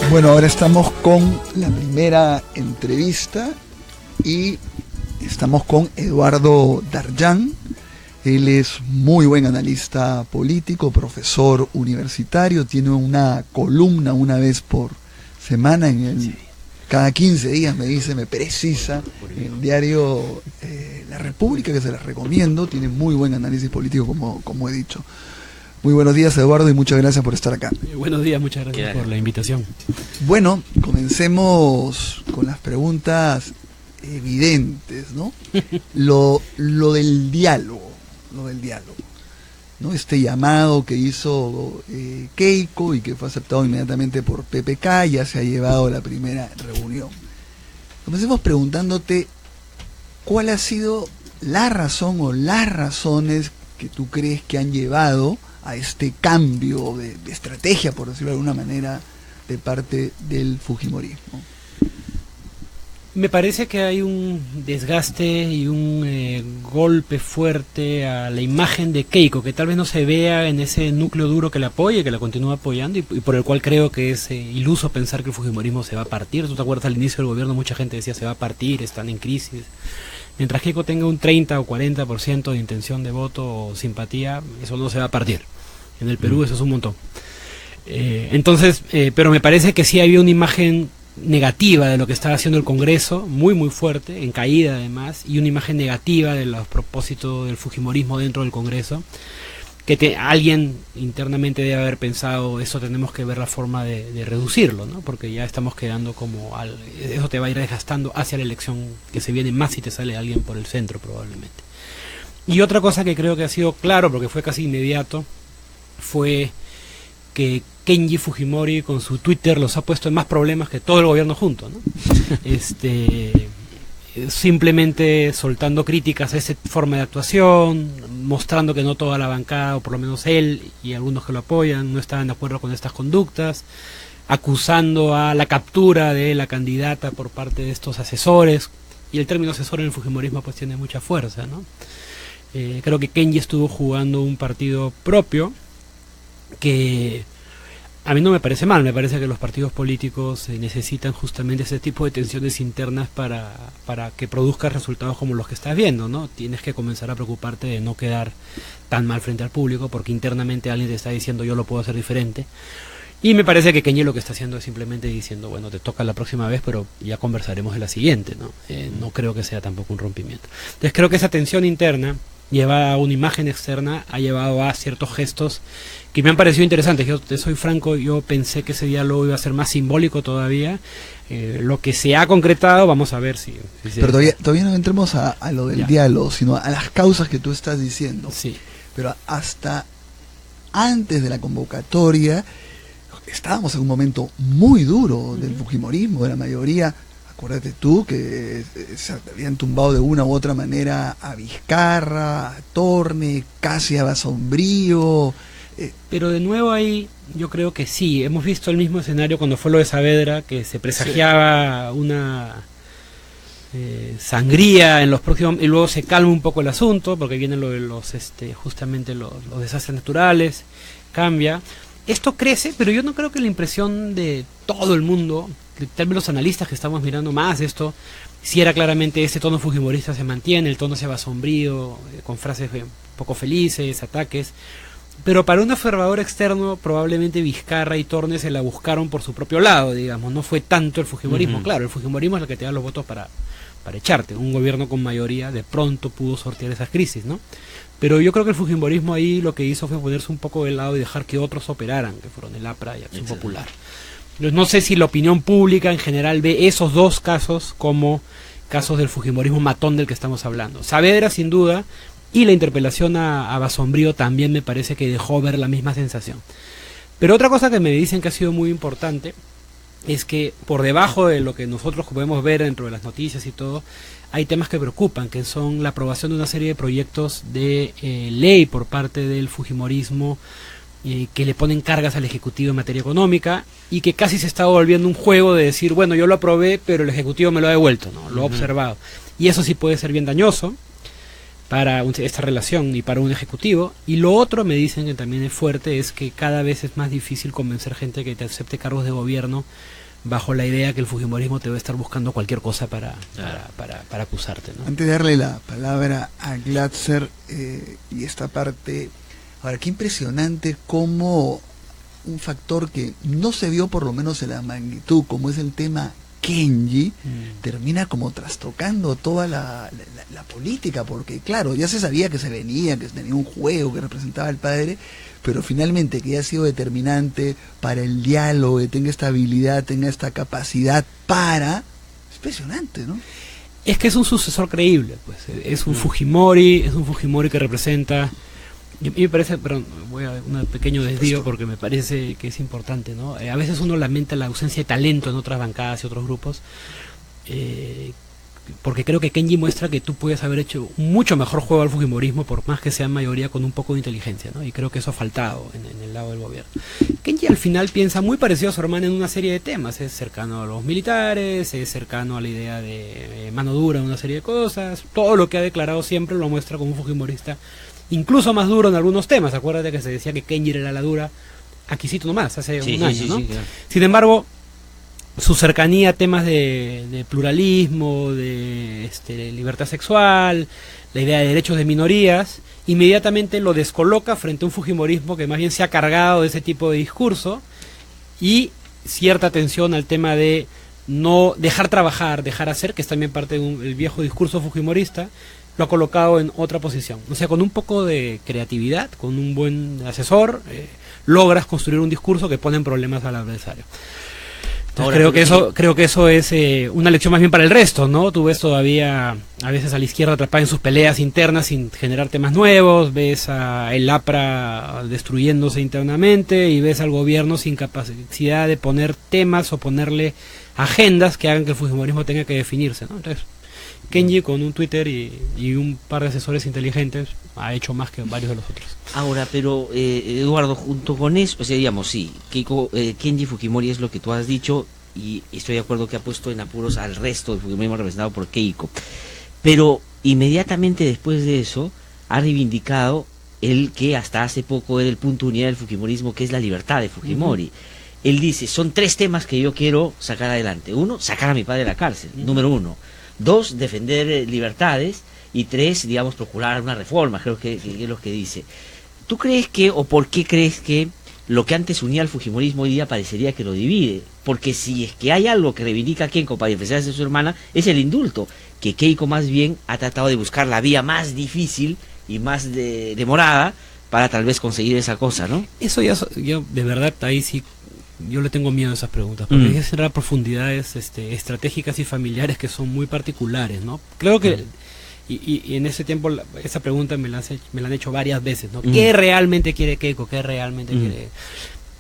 Bueno, ahora estamos con la primera entrevista y estamos con Eduardo Darjan. Él es muy buen analista político, profesor universitario, tiene una columna una vez por semana cada 15 días me precisa, en el diario La República, que se las recomiendo. Tiene muy buen análisis político, como he dicho. Muy buenos días, Eduardo, y muchas gracias por estar acá. Buenos días, muchas gracias por la invitación. Bueno, comencemos con las preguntas evidentes, ¿no? Lo del diálogo, ¿no? Este llamado que hizo Keiko y que fue aceptado inmediatamente por PPK, ya se ha llevado la primera reunión. Comencemos preguntándote cuál ha sido la razón o las razones que tú crees que han llevado a este cambio de estrategia, por decirlo de alguna manera, de parte del fujimorismo. Me parece que hay un desgaste y un golpe fuerte a la imagen de Keiko, que tal vez no se vea en ese núcleo duro que la apoya, que la continúa apoyando, y por el cual creo que es iluso pensar que el fujimorismo se va a partir. ¿Tú te acuerdas al inicio del gobierno? Mucha gente decía se va a partir, están en crisis. Mientras Keiko tenga un 30 o 40% de intención de voto o simpatía, eso no se va a partir. En el Perú eso es un montón. Entonces, pero me parece que sí había una imagen negativa de lo que estaba haciendo el Congreso, muy muy fuerte, en caída además, y una imagen negativa de los propósitos del fujimorismo dentro del Congreso, que alguien internamente debe haber pensado, eso tenemos que ver la forma de reducirlo, ¿no? Porque ya estamos quedando eso te va a ir desgastando hacia la elección que se viene, más si te sale alguien por el centro probablemente. Y otra cosa que creo que ha sido claro, porque fue casi inmediato, fue que Kenji Fujimori con su Twitter los ha puesto en más problemas que todo el gobierno junto, ¿no? Simplemente soltando críticas a esa forma de actuación, mostrando que no toda la bancada, o por lo menos él y algunos que lo apoyan, no estaban de acuerdo con estas conductas, acusando a la captura de la candidata por parte de estos asesores, y el término asesor en el fujimorismo pues tiene mucha fuerza, ¿no? Creo que Kenji estuvo jugando un partido propio que a mí no me parece mal, me parece que los partidos políticos necesitan justamente ese tipo de tensiones internas para que produzcas resultados como los que estás viendo, ¿no? Tienes que comenzar a preocuparte de no quedar tan mal frente al público, porque internamente alguien te está diciendo yo lo puedo hacer diferente. Y me parece que Kenji lo que está haciendo es simplemente diciendo, bueno, te toca la próxima vez, pero ya conversaremos de la siguiente, ¿no? No creo que sea tampoco un rompimiento. Entonces creo que esa tensión interna, llevada a una imagen externa, ha llevado a ciertos gestos que me han parecido interesantes. Yo te soy franco, yo pensé que ese diálogo iba a ser más simbólico todavía. Lo que se ha concretado, vamos a ver si pero todavía no entremos a lo del diálogo, sino a las causas que tú estás diciendo. Sí. Pero hasta antes de la convocatoria estábamos en un momento muy duro del fujimorismo, de la mayoría. Acuérdate tú que se habían tumbado de una u otra manera a Vizcarra, a Torne, casi a Basombrío. Pero de nuevo ahí yo creo que sí, hemos visto el mismo escenario cuando fue lo de Saavedra, que se presagiaba una sangría en los próximos, y luego se calma un poco el asunto porque vienen lo de los justamente los desastres naturales, cambia. Esto crece, pero yo no creo que la impresión de todo el mundo, tal vez los analistas que estamos mirando más esto, si era claramente ese tono fujimorista se mantiene, el tono se va sombrío, con frases poco felices, ataques. Pero para un observador externo, probablemente Vizcarra y Torne se la buscaron por su propio lado, digamos, no fue tanto el fujimorismo. Claro, el fujimorismo es el que te da los votos para echarte. Un gobierno con mayoría de pronto pudo sortear esas crisis, ¿no? Pero yo creo que el fujimorismo ahí lo que hizo fue ponerse un poco de lado y dejar que otros operaran, que fueron el APRA y Acción Popular. Entonces, no sé si la opinión pública en general ve esos dos casos como casos del fujimorismo matón del que estamos hablando. Saavedra, sin duda, y la interpelación a Basombrío también me parece que dejó ver la misma sensación. Pero otra cosa que me dicen que ha sido muy importante es que por debajo de lo que nosotros podemos ver dentro de las noticias y todo, hay temas que preocupan, que son la aprobación de una serie de proyectos de ley por parte del fujimorismo que le ponen cargas al Ejecutivo en materia económica y que casi se está volviendo un juego de decir, bueno, yo lo aprobé, pero el Ejecutivo me lo ha devuelto, ¿no? Lo he observado. Y eso sí puede ser bien dañoso para esta relación y para un Ejecutivo. Y lo otro, me dicen que también es fuerte, es que cada vez es más difícil convencer gente que te acepte cargos de gobierno bajo la idea que el fujimorismo te va a estar buscando cualquier cosa para acusarte, ¿no? Antes de darle la palabra a Glatzer y esta parte, ahora, qué impresionante cómo un factor que no se vio por lo menos en la magnitud, como es el tema Kenji, termina como trastocando toda la política, porque claro, ya se sabía que se venía, que tenía un juego que representaba al padre, pero finalmente que haya sido determinante para el diálogo, que tenga esta habilidad, tenga esta capacidad es impresionante, ¿no? Es que es un sucesor creíble, pues es un Fujimori que representa, y me parece, perdón, voy a un pequeño desvío porque me parece que es importante, ¿no? A veces uno lamenta la ausencia de talento en otras bancadas y otros grupos, porque creo que Kenji muestra que tú puedes haber hecho un mucho mejor juego al fujimorismo, por más que sea mayoría, con un poco de inteligencia, ¿no? Y creo que eso ha faltado en el lado del gobierno. Kenji al final piensa muy parecido a su hermana en una serie de temas, es cercano a los militares, es cercano a la idea de mano dura en una serie de cosas, todo lo que ha declarado siempre lo muestra como un fujimorista, incluso más duro en algunos temas. Acuérdate que se decía que Kenji era la dura, aquícito nomás, hace un año, ¿no? Sí, claro. Sin embargo, su cercanía a temas de pluralismo, de libertad sexual, la idea de derechos de minorías, inmediatamente lo descoloca frente a un fujimorismo que más bien se ha cargado de ese tipo de discurso, y cierta atención al tema de no dejar trabajar, dejar hacer, que es también parte del viejo discurso fujimorista, lo ha colocado en otra posición. O sea, con un poco de creatividad, con un buen asesor, logras construir un discurso que pone en problemas al adversario. Entonces, creo que eso es una lección más bien para el resto, ¿no? Tú ves todavía a veces a la izquierda atrapada en sus peleas internas sin generar temas nuevos, ves a el APRA destruyéndose internamente y ves al gobierno sin capacidad de poner temas o ponerle agendas que hagan que el fujimorismo tenga que definirse, ¿no? Entonces, Kenji con un Twitter y un par de asesores inteligentes ha hecho más que varios de los otros. Ahora, pero Eduardo, junto con eso, o sea, digamos, sí, Kenji Fujimori es lo que tú has dicho y estoy de acuerdo que ha puesto en apuros al resto del fujimorismo representado por Keiko, pero inmediatamente después de eso ha reivindicado el que hasta hace poco era el punto de unidad del fujimorismo, que es la libertad de Fujimori. Él dice, son 3 temas que yo quiero sacar adelante. 1, sacar a mi padre de la cárcel, número 1. 2, defender libertades. Y 3, digamos, procurar una reforma, creo que es lo que dice. ¿Tú crees que, o por qué crees que lo que antes unía al fujimorismo hoy día parecería que lo divide? Porque si es que hay algo que reivindica a Keiko para defenderse de su hermana, es el indulto, que Keiko más bien ha tratado de buscar la vía más difícil y más demorada para tal vez conseguir esa cosa, ¿no? Eso ya, yo de verdad, ahí sí, yo le tengo miedo a esas preguntas, porque hay que generar profundidades estratégicas y familiares que son muy particulares, ¿no? Creo que... Y en ese tiempo esa pregunta me la han hecho varias veces, ¿no? ¿Qué realmente quiere Keiko? ¿Qué realmente quiere?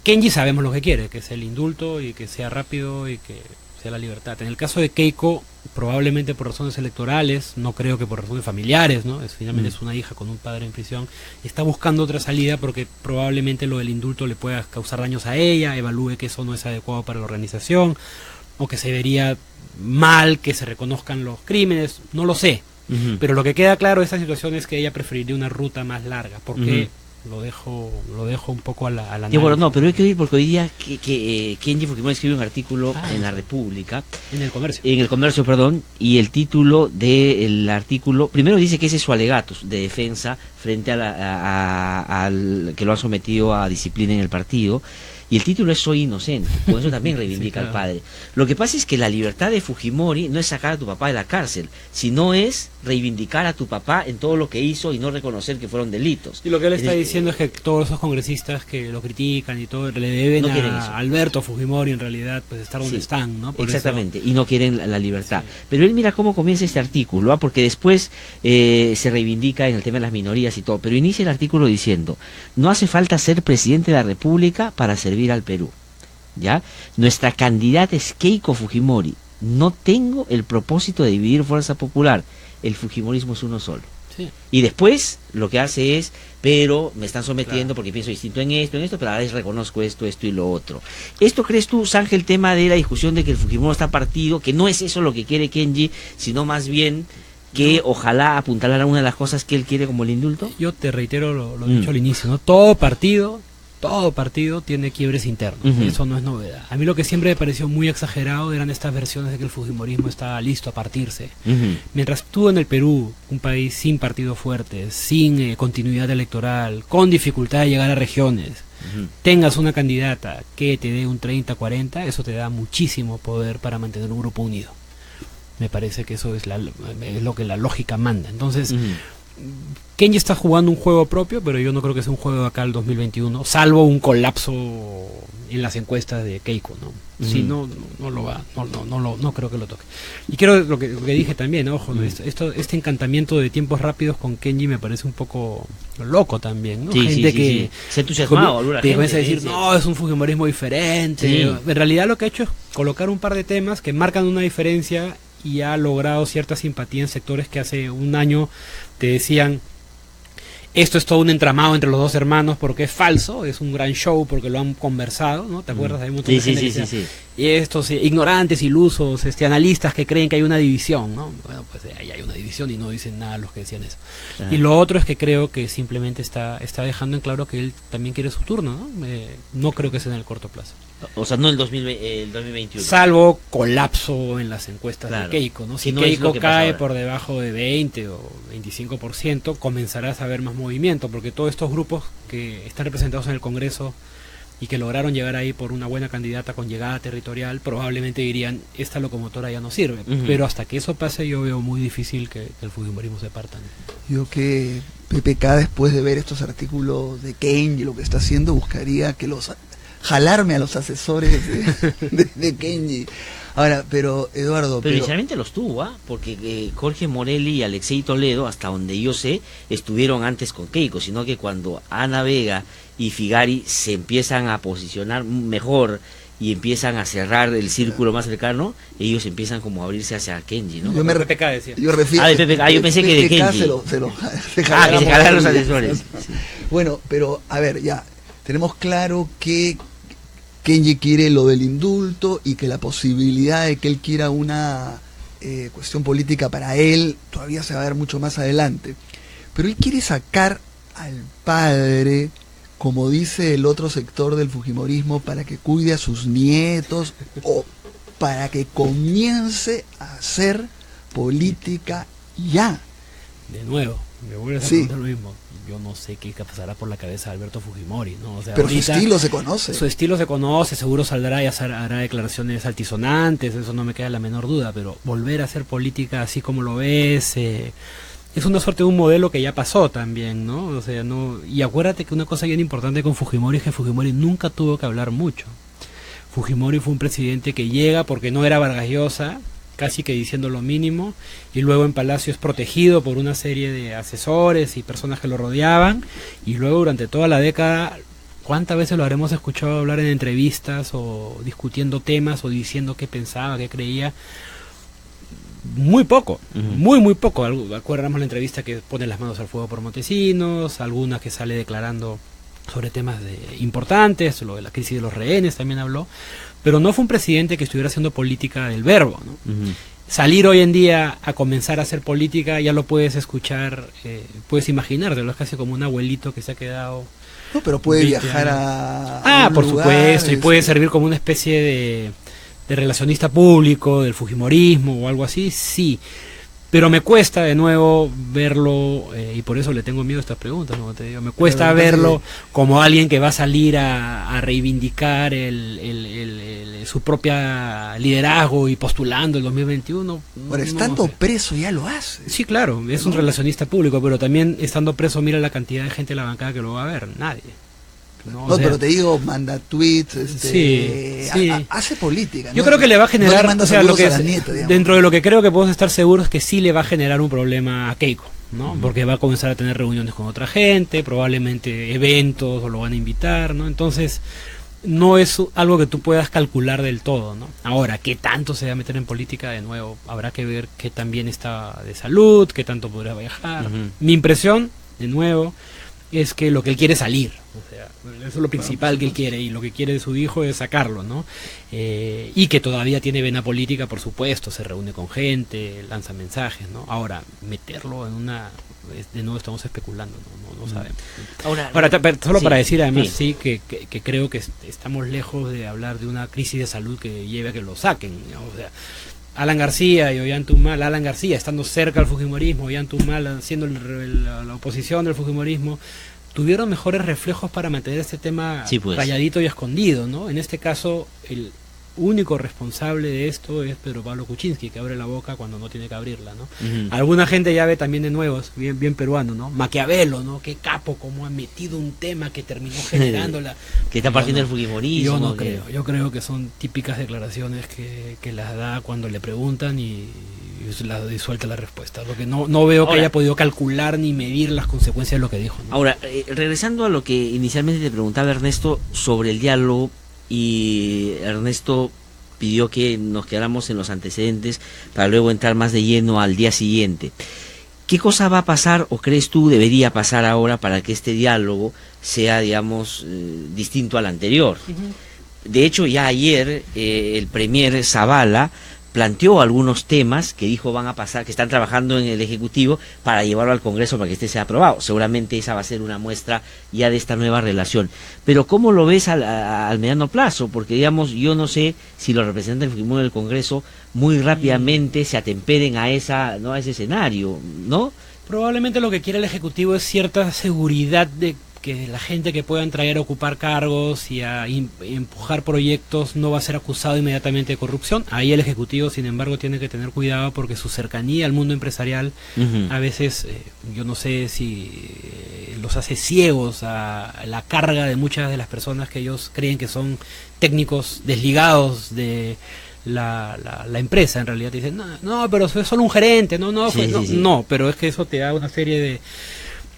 Kenji sabemos lo que quiere, que sea el indulto y que sea rápido y que sea la libertad. En el caso de Keiko, probablemente por razones electorales, no creo que por razones familiares, ¿no? Finalmente es una hija con un padre en prisión, está buscando otra salida porque probablemente lo del indulto le pueda causar daños a ella, evalúe que eso no es adecuado para la organización, o que se vería mal que se reconozcan los crímenes, no lo sé. Pero lo que queda claro de esta situación es que ella preferiría una ruta más larga, porque lo dejo un poco a la análisis. Bueno, no, pero hay que oír porque hoy día Kenji Fujimori escribe un artículo en La República, en el Comercio, perdón, y el título del artículo, primero dice que ese es su alegato de defensa frente al que lo han sometido a disciplina en el partido. Y el título es Soy inocente, por eso también reivindica al padre. Lo que pasa es que la libertad de Fujimori no es sacar a tu papá de la cárcel, sino es reivindicar a tu papá en todo lo que hizo y no reconocer que fueron delitos. Y lo que él está diciendo es que todos esos congresistas que lo critican y todo, le deben a Alberto Fujimori en realidad pues estar donde están, ¿no? Exactamente, y no quieren la libertad. Pero él mira cómo comienza este artículo, porque después se reivindica en el tema de las minorías y todo, pero inicia el artículo diciendo, no hace falta ser presidente de la República para servir al Perú, ¿ya? Nuestra candidata es Keiko Fujimori. No tengo el propósito de dividir fuerza popular. El fujimorismo es uno solo. Sí. Y después lo que hace es, pero me están sometiendo porque pienso distinto en esto, pero a la vez reconozco esto y lo otro. ¿Esto crees tú, Sángel, el tema de la discusión de que el fujimorismo está partido, que no es eso lo que quiere Kenji, sino más bien que ojalá apuntalara una de las cosas que él quiere como el indulto? Yo te reitero lo dicho al inicio, ¿no? Todo partido tiene quiebres internos, eso no es novedad. A mí lo que siempre me pareció muy exagerado eran estas versiones de que el fujimorismo estaba listo a partirse. Mientras tú en el Perú, un país sin partido fuerte, sin continuidad electoral, con dificultad de llegar a regiones, tengas una candidata que te dé un 30-40, eso te da muchísimo poder para mantener un grupo unido. Me parece que eso es lo que la lógica manda. Entonces, Kenji está jugando un juego propio, pero yo no creo que sea un juego de acá al 2021, salvo un colapso en las encuestas de Keiko, ¿no? Si no lo va, no creo que lo toque. Y quiero lo que dije también, ojo, este encantamiento de tiempos rápidos con Kenji me parece un poco loco también, ¿no? Gente que se entusiasmado, te comienza a decir, no, es un fujimorismo diferente. En realidad lo que ha hecho es colocar un par de temas que marcan una diferencia y ha logrado cierta simpatía en sectores que hace un año te decían esto es todo un entramado entre los dos hermanos porque es falso, es un gran show porque lo han conversado, ¿no? ¿Te acuerdas? Hay un montón de gente y estos ignorantes, ilusos, analistas que creen que hay una división, ¿no? Bueno, pues ahí hay una división y no dicen nada los que decían eso. Y lo otro es que creo que simplemente está dejando en claro que él también quiere su turno, ¿no? No creo que sea en el corto plazo. O sea, no el 2021. Salvo colapso en las encuestas de Keiko, ¿no? Si Keiko cae por debajo de 20 o 25%, comenzarás a ver más movimiento, porque todos estos grupos que están representados en el Congreso y que lograron llegar ahí por una buena candidata con llegada territorial, probablemente dirían, esta locomotora ya no sirve. Pero hasta que eso pase yo veo muy difícil que el fujimorismo se parta. Yo que PPK, después de ver estos artículos de Kenji, lo que está haciendo, buscaría que jalarme a los asesores de Kenji. Ahora, pero Eduardo... Pero inicialmente los tuvo, porque Jorge Morelli y Alexei Toledo, hasta donde yo sé, estuvieron antes con Keiko, sino que cuando Ana Vega y Figari se empiezan a posicionar mejor y empiezan a cerrar el círculo más cercano, ellos empiezan como a abrirse hacia Kenji, ¿no? Yo me PPK decía. Yo refiero, de PPK, yo pensé que de Kenji. Se que se jalaron los asesores. Sí. Bueno, pero a ver, ya, tenemos claro que Kenji quiere lo del indulto y que la posibilidad de que él quiera una cuestión política para él todavía se va a ver mucho más adelante. Pero él quiere sacar al padre, como dice el otro sector del fujimorismo, para que cuide a sus nietos o para que comience a hacer política ya. De nuevo, me vuelve a preguntar lo mismo. Yo no sé qué pasará por la cabeza de Alberto Fujimori, ¿no? O sea, pero su estilo se conoce. Su estilo se conoce, seguro saldrá y hará declaraciones altisonantes, eso no me queda la menor duda, pero volver a hacer política así como lo ves, es una suerte de un modelo que ya pasó también, ¿no? O sea, no. Y acuérdate que una cosa bien importante con Fujimori es que Fujimori nunca tuvo que hablar mucho. Fujimori fue un presidente que llega porque no era Vargas Llosa, casi que diciendo lo mínimo, y luego en Palacio es protegido por una serie de asesores y personas que lo rodeaban, y luego durante toda la década, ¿cuántas veces lo habremos escuchado hablar en entrevistas o discutiendo temas o diciendo qué pensaba, qué creía? Muy poco, muy poco. Acuérdamos la entrevista que pone las manos al fuego por Montesinos, algunas que sale declarando sobre temas importantes, lo de la crisis de los rehenes también habló, pero no fue un presidente que estuviera haciendo política del verbo, ¿no? Salir hoy en día a comenzar a hacer política, ya lo puedes escuchar, puedes imaginártelo, es casi como un abuelito que se ha quedado... No, pero puede viajar a por lugar, supuesto, y puede servir como una especie de relacionista público del fujimorismo o algo así, sí. Pero me cuesta de nuevo verlo, y por eso le tengo miedo a estas preguntas, ¿no? Te digo, me cuesta verlo como alguien que va a salir a reivindicar su propia liderazgo y postulando el 2021. Pero estando preso ya lo hace. Sí, claro, es un relacionista público, pero también estando preso mira la cantidad de gente en la bancada que lo va a ver, nadie. No, pero te digo, manda tweets, hace política. Yo creo que le va a generar, o sea, dentro de lo que creo que podemos estar seguros es que sí le va a generar un problema a Keiko, ¿no? Porque va a comenzar a tener reuniones con otra gente, probablemente eventos o lo van a invitar, ¿no? Entonces, no es algo que tú puedas calcular del todo, ¿no? Ahora, ¿qué tanto se va a meter en política? De nuevo, habrá que ver qué tan bien está de salud, qué tanto podrá viajar. Mi impresión, de nuevo, es que lo que él quiere es salir, o sea, eso es lo principal que él quiere, y lo que quiere de su hijo es sacarlo, ¿no? Y que todavía tiene vena política, por supuesto, se reúne con gente, lanza mensajes, ¿no? Ahora, meterlo en una... De nuevo estamos especulando, no sabemos. Ahora solo para decir además que creo que estamos lejos de hablar de una crisis de salud que lleve a que lo saquen, ¿no? O sea, Alan García y Ollantaytamala, Alan García estando cerca del fujimorismo, Ollantaytamala siendo la oposición del fujimorismo, tuvieron mejores reflejos para mantener este tema calladito y escondido, ¿no? En este caso, el único responsable de esto es Pedro Pablo Kuczynski, que abre la boca cuando no tiene que abrirla, ¿no? Alguna gente ya ve también de nuevos, bien peruano, ¿no? Maquiavelo, ¿no? Qué capo, cómo ha metido un tema que terminó generando que está partiendo el fujimorismo. Yo no creo, yo creo que son típicas declaraciones que las da cuando le preguntan y suelta la respuesta, porque no veo que haya podido calcular ni medir las consecuencias de lo que dijo, ¿no? Ahora, regresando a lo que inicialmente te preguntaba Ernesto sobre el diálogo, y Ernesto pidió que nos quedáramos en los antecedentes para luego entrar más de lleno al día siguiente. ¿Qué cosa va a pasar o crees tú debería pasar ahora para que este diálogo sea, digamos, distinto al anterior? De hecho, ya ayer el premier Zavala planteó algunos temas que dijo van a pasar, que están trabajando en el Ejecutivo para llevarlo al Congreso para que este sea aprobado. Seguramente esa va a ser una muestra ya de esta nueva relación. Pero ¿cómo lo ves al mediano plazo? Porque, digamos, yo no sé si los representantes del Fujimori del Congreso muy rápidamente se atemperen a ese escenario, ¿no? Probablemente lo que quiere el Ejecutivo es cierta seguridad de que la gente que puedan traer a ocupar cargos y a empujar proyectos no va a ser acusado inmediatamente de corrupción. Ahí el Ejecutivo, sin embargo, tiene que tener cuidado porque su cercanía al mundo empresarial a veces, yo no sé si los hace ciegos a la carga de muchas de las personas que ellos creen que son técnicos desligados de la empresa. En realidad te dicen, no, pero es solo un gerente, no, pero es que eso te da una serie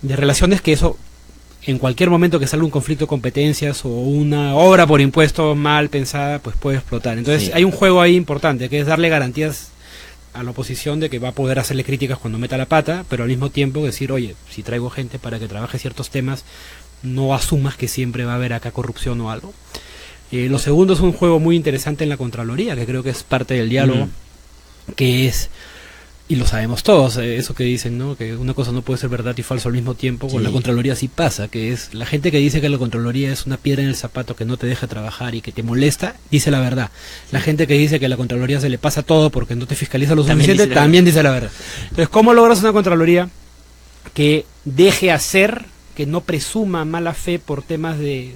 de relaciones que eso, en cualquier momento que salga un conflicto de competencias o una obra por impuesto mal pensada, pues puede explotar. Entonces hay un juego ahí importante, que es darle garantías a la oposición de que va a poder hacerle críticas cuando meta la pata, pero al mismo tiempo decir, oye, si traigo gente para que trabaje ciertos temas, no asumas que siempre va a haber acá corrupción o algo. Lo segundo es un juego muy interesante en la Contraloría, que creo que es parte del diálogo, que es, y lo sabemos todos, eso que dicen, ¿no? Que una cosa no puede ser verdad y falso al mismo tiempo. Con la Contraloría sí pasa, que es la gente que dice que la Contraloría es una piedra en el zapato que no te deja trabajar y que te molesta, dice la verdad. La gente que dice que a la Contraloría se le pasa todo porque no te fiscaliza lo suficiente, también dice la verdad. Entonces, ¿cómo logras una Contraloría que deje hacer, que no presuma mala fe por temas de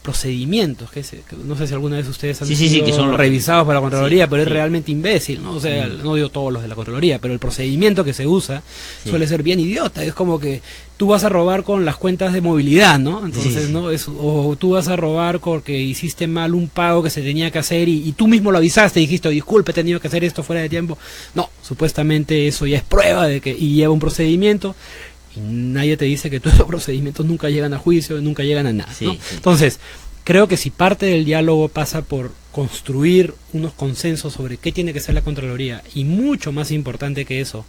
procedimientos, que no sé si alguna vez ustedes han sido que son revisados por la Contraloría, pero es realmente imbécil, ¿no? O sea, no digo todos los de la Contraloría, pero el procedimiento que se usa suele ser bien idiota. Es como que tú vas a robar con las cuentas de movilidad, ¿no? Entonces, ¿no? O tú vas a robar porque hiciste mal un pago que se tenía que hacer y tú mismo lo avisaste y dijiste, disculpe, he tenido que hacer esto fuera de tiempo. No, supuestamente eso ya es prueba de que, y lleva un procedimiento. Y nadie te dice que todos esos procedimientos nunca llegan a juicio, nunca llegan a nada, ¿no? Entonces, creo que si parte del diálogo pasa por construir unos consensos sobre qué tiene que ser la Contraloría, y mucho más importante que eso,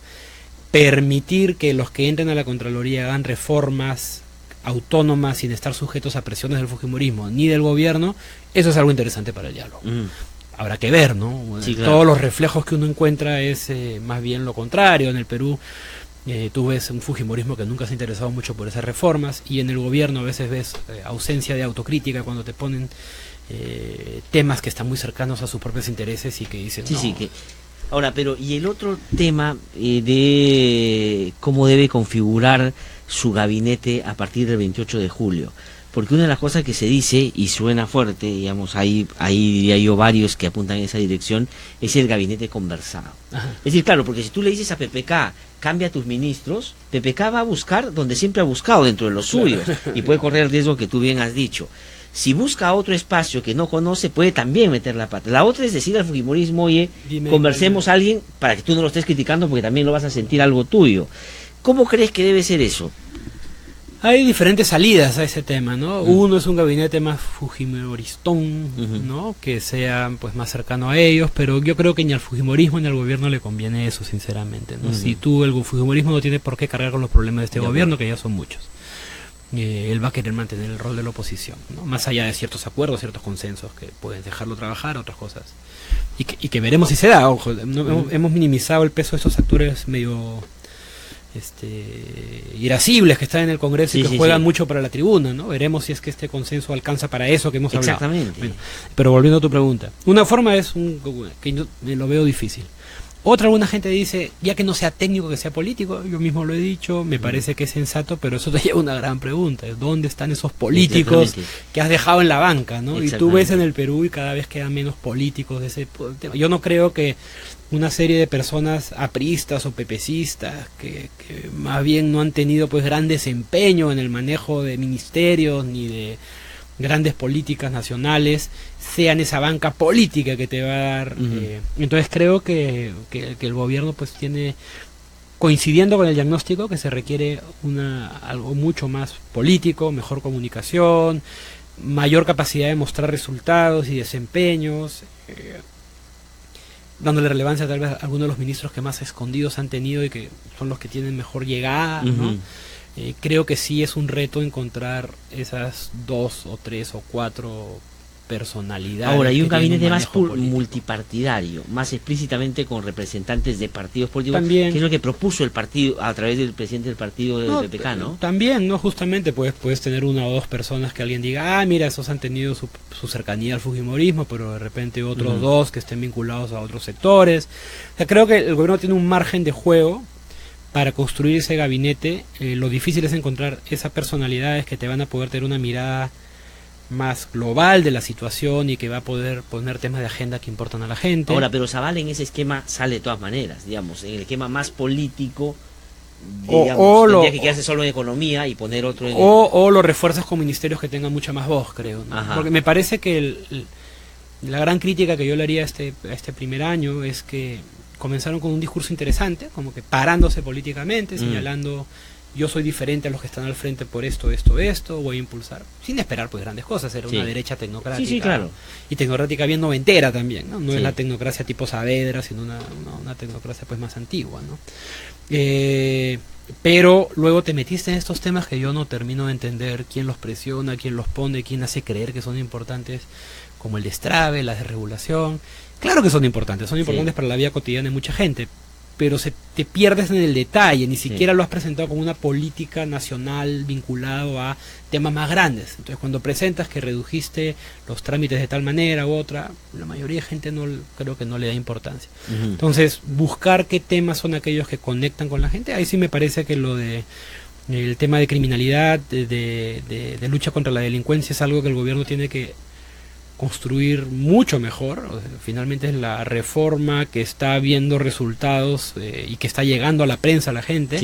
permitir que los que entren a la Contraloría hagan reformas autónomas sin estar sujetos a presiones del fujimorismo ni del gobierno, eso es algo interesante para el diálogo. Habrá que ver, ¿no? Todos los reflejos que uno encuentra es más bien lo contrario. En el Perú tú ves un fujimorismo que nunca se ha interesado mucho por esas reformas, y en el gobierno a veces ves ausencia de autocrítica cuando te ponen temas que están muy cercanos a sus propios intereses y que dicen ahora, pero y el otro tema de cómo debe configurar su gabinete a partir del 28 de julio, porque una de las cosas que se dice y suena fuerte, digamos, ahí diría yo varios que apuntan en esa dirección, es el gabinete conversado. Es decir, claro, porque si tú le dices a PPK, cambia tus ministros, PPK va a buscar donde siempre ha buscado, dentro de los suyos, y puede correr el riesgo que tú bien has dicho. Si busca otro espacio que no conoce, puede también meter la pata. La otra es decir al fujimorismo, oye, conversemos a alguien para que tú no lo estés criticando, porque también lo vas a sentir algo tuyo. ¿Cómo crees que debe ser eso? Hay diferentes salidas a ese tema, ¿no? Uno es un gabinete más fujimoristón, ¿no? Que sea pues más cercano a ellos, pero yo creo que ni al fujimorismo ni al gobierno le conviene eso, sinceramente, ¿no? Si el fujimorismo no tiene por qué cargar con los problemas de este gobierno, que ya son muchos. Él va a querer mantener el rol de la oposición, ¿no? Más allá de ciertos acuerdos, ciertos consensos que pueden dejarlo trabajar, otras cosas. Y que veremos si se da, ojo, hemos minimizado el peso de esos actores medio irascibles que están en el Congreso y que juegan mucho para la tribuna, ¿no? Veremos si es que este consenso alcanza para eso que hemos hablado. Exactamente. Bueno, pero volviendo a tu pregunta, una forma es que yo lo veo difícil. Otra, alguna gente dice, ya que no sea técnico, que sea político. Yo mismo lo he dicho, me parece que es sensato, pero eso te lleva a una gran pregunta: ¿dónde están esos políticos que has dejado en la banca, ¿no? Y tú ves en el Perú y cada vez quedan menos políticos de ese tema. Yo no creo que una serie de personas apristas o pepecistas que más bien no han tenido pues gran desempeño en el manejo de ministerios ni de grandes políticas nacionales sean esa banca política que te va a dar. Entonces creo que el gobierno pues tiene, coincidiendo con el diagnóstico, que se requiere algo mucho más político, mejor comunicación, mayor capacidad de mostrar resultados y desempeños, dándole relevancia tal vez a algunos de los ministros que más escondidos han tenido y que son los que tienen mejor llegada, ¿no? Creo que sí es un reto encontrar esas 2 o 3 o 4 personalidades. Ahora, hay un gabinete más multipartidario, más explícitamente con representantes de partidos políticos, también, que es lo que propuso el partido a través del presidente del partido del PPK, ¿no? También, ¿no? Justamente puedes tener 1 o 2 personas que alguien diga, mira, esos han tenido su cercanía al fujimorismo, pero de repente otros 2 que estén vinculados a otros sectores. O sea, creo que el gobierno tiene un margen de juego para construir ese gabinete, lo difícil es encontrar esas personalidades que te van a poder tener una mirada más global de la situación y que va a poder poner temas de agenda que importan a la gente. Ahora, pero Zavala en ese esquema sale de todas maneras, digamos, en el esquema más político, digamos, tendría que quedarse solo en economía y poner otro en o lo refuerzas con ministerios que tengan mucha más voz, creo, ¿no? Porque me parece que la gran crítica que yo le haría a este primer año es que comenzaron con un discurso interesante, como que parándose políticamente, señalando yo soy diferente a los que están al frente por esto, voy a impulsar, sin esperar pues grandes cosas, era una derecha tecnocrática, sí, claro. Y tecnocrática bien noventera también, no es la tecnocracia tipo Saavedra, sino una tecnocracia pues más antigua, ¿no? Pero luego te metiste en estos temas que yo no termino de entender quién los presiona, quién los pone, quién hace creer que son importantes, como el destrave, la desregulación. Claro que son importantes para la vida cotidiana de mucha gente, pero te pierdes en el detalle, ni siquiera lo has presentado como una política nacional vinculado a temas más grandes. Entonces cuando presentas que redujiste los trámites de tal manera u otra, la mayoría de gente creo que no le da importancia. Entonces buscar qué temas son aquellos que conectan con la gente, ahí sí me parece que el tema de criminalidad, de lucha contra la delincuencia es algo que el gobierno tiene que construir mucho mejor. O sea, finalmente es la reforma que está viendo resultados y que está llegando a la prensa, a la gente,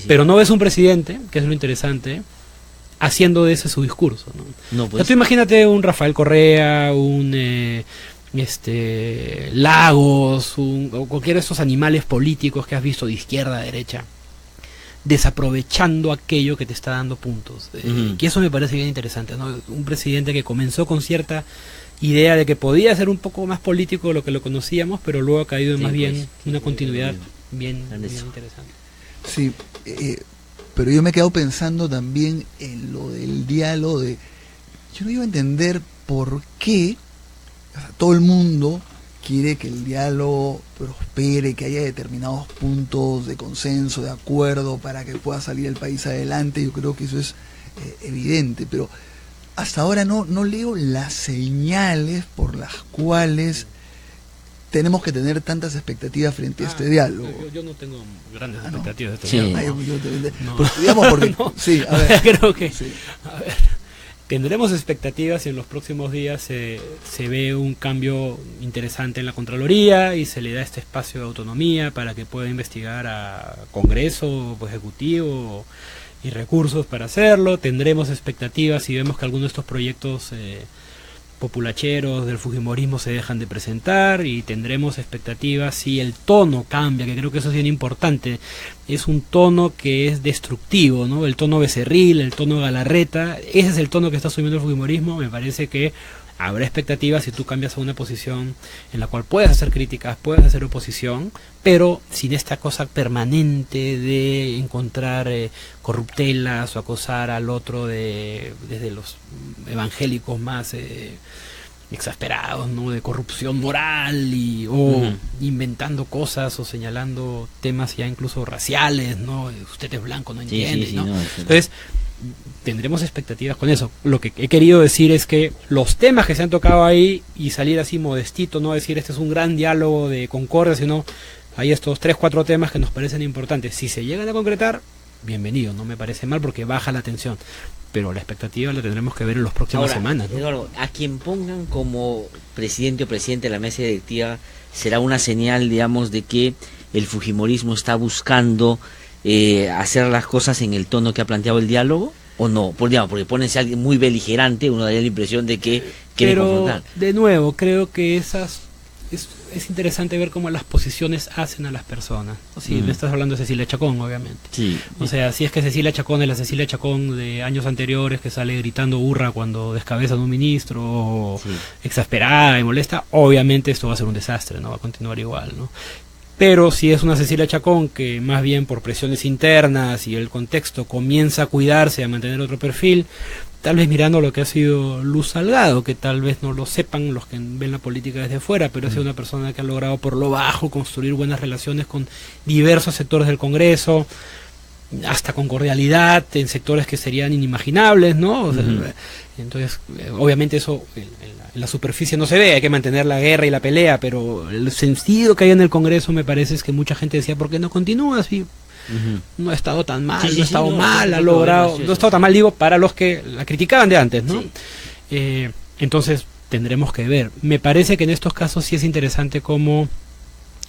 pero no ves un presidente, que es lo interesante, haciendo de ese su discurso, ¿no? Pues, tú imagínate un Rafael Correa, un Lagos, o cualquiera de esos animales políticos que has visto de izquierda a derecha, desaprovechando aquello que te está dando puntos, que eso me parece bien interesante, ¿no? Un presidente que comenzó con cierta idea de que podía ser un poco más político de lo que lo conocíamos, pero luego ha caído en más bien una continuidad bien interesante. Sí, pero yo me he quedado pensando también en lo del diálogo yo no iba a entender por qué todo el mundo quiere que el diálogo prospere, que haya determinados puntos de consenso, de acuerdo, para que pueda salir el país adelante. Yo creo que eso es evidente, pero hasta ahora no leo las señales por las cuales tenemos que tener tantas expectativas frente a este diálogo. Yo no tengo grandes expectativas de este diálogo. Digamos porque sí, a ver. Creo que a ver, tendremos expectativas y en los próximos días se ve un cambio interesante en la Contraloría y se le da este espacio de autonomía para que pueda investigar a Congreso, Ejecutivo y recursos para hacerlo. Tendremos expectativas si vemos que algunos de estos proyectos populacheros del fujimorismo se dejan de presentar, y tendremos expectativas si el tono cambia, que creo que eso es bien importante. Es un tono que es destructivo, ¿no? El tono becerril, el tono galarreta, ese es el tono que está asumiendo el fujimorismo. Me parece que habrá expectativas si tú cambias a una posición en la cual puedes hacer críticas, puedes hacer oposición, pero sin esta cosa permanente de encontrar corruptelas o acosar al otro desde los evangélicos más exasperados, ¿no? De corrupción moral o inventando cosas o señalando temas ya incluso raciales, ¿no? Usted es blanco, no entiende, ¿no? Entonces tendremos expectativas con eso. Lo que he querido decir es que los temas que se han tocado ahí, y salir así modestito, no decir este es un gran diálogo de concordia, sino hay estos 3-4 temas que nos parecen importantes. Si se llegan a concretar, bienvenido, no me parece mal porque baja la tensión, pero la expectativa la tendremos que ver en las próximas semanas, ¿no? Eduardo, a quien pongan como presidente o presidente de la mesa directiva será una señal, digamos, de que el fujimorismo está buscando hacer las cosas en el tono que ha planteado el diálogo, o no, porque ponerse a alguien muy beligerante, uno daría la impresión de que quiere confrontar. De nuevo, creo que es interesante ver cómo las posiciones hacen a las personas. O si me estás hablando de Cecilia Chacón, obviamente. Sí. O sea, si es que Cecilia Chacón es la Cecilia Chacón de años anteriores, que sale gritando hurra cuando descabezan un ministro, o exasperada y molesta, obviamente esto va a ser un desastre, no va a continuar igual, ¿no? Pero si es una Cecilia Chacón que más bien por presiones internas y el contexto comienza a cuidarse, a mantener otro perfil, tal vez mirando lo que ha sido Luz Salgado, que tal vez no lo sepan los que ven la política desde fuera, pero es una persona que ha logrado por lo bajo construir buenas relaciones con diversos sectores del Congreso, hasta con cordialidad en sectores que serían inimaginables, ¿no? O sea, entonces, obviamente eso en la superficie no se ve, hay que mantener la guerra y la pelea, pero el sentido que hay en el Congreso me parece es que mucha gente decía, ¿por qué no continúas? Y no ha estado tan mal, Sí, no ha estado mal, ha no, logrado, sí, no ha estado tan mal, digo, para los que la criticaban de antes, ¿no? Sí. Entonces, tendremos que ver. Me parece que en estos casos sí es interesante cómo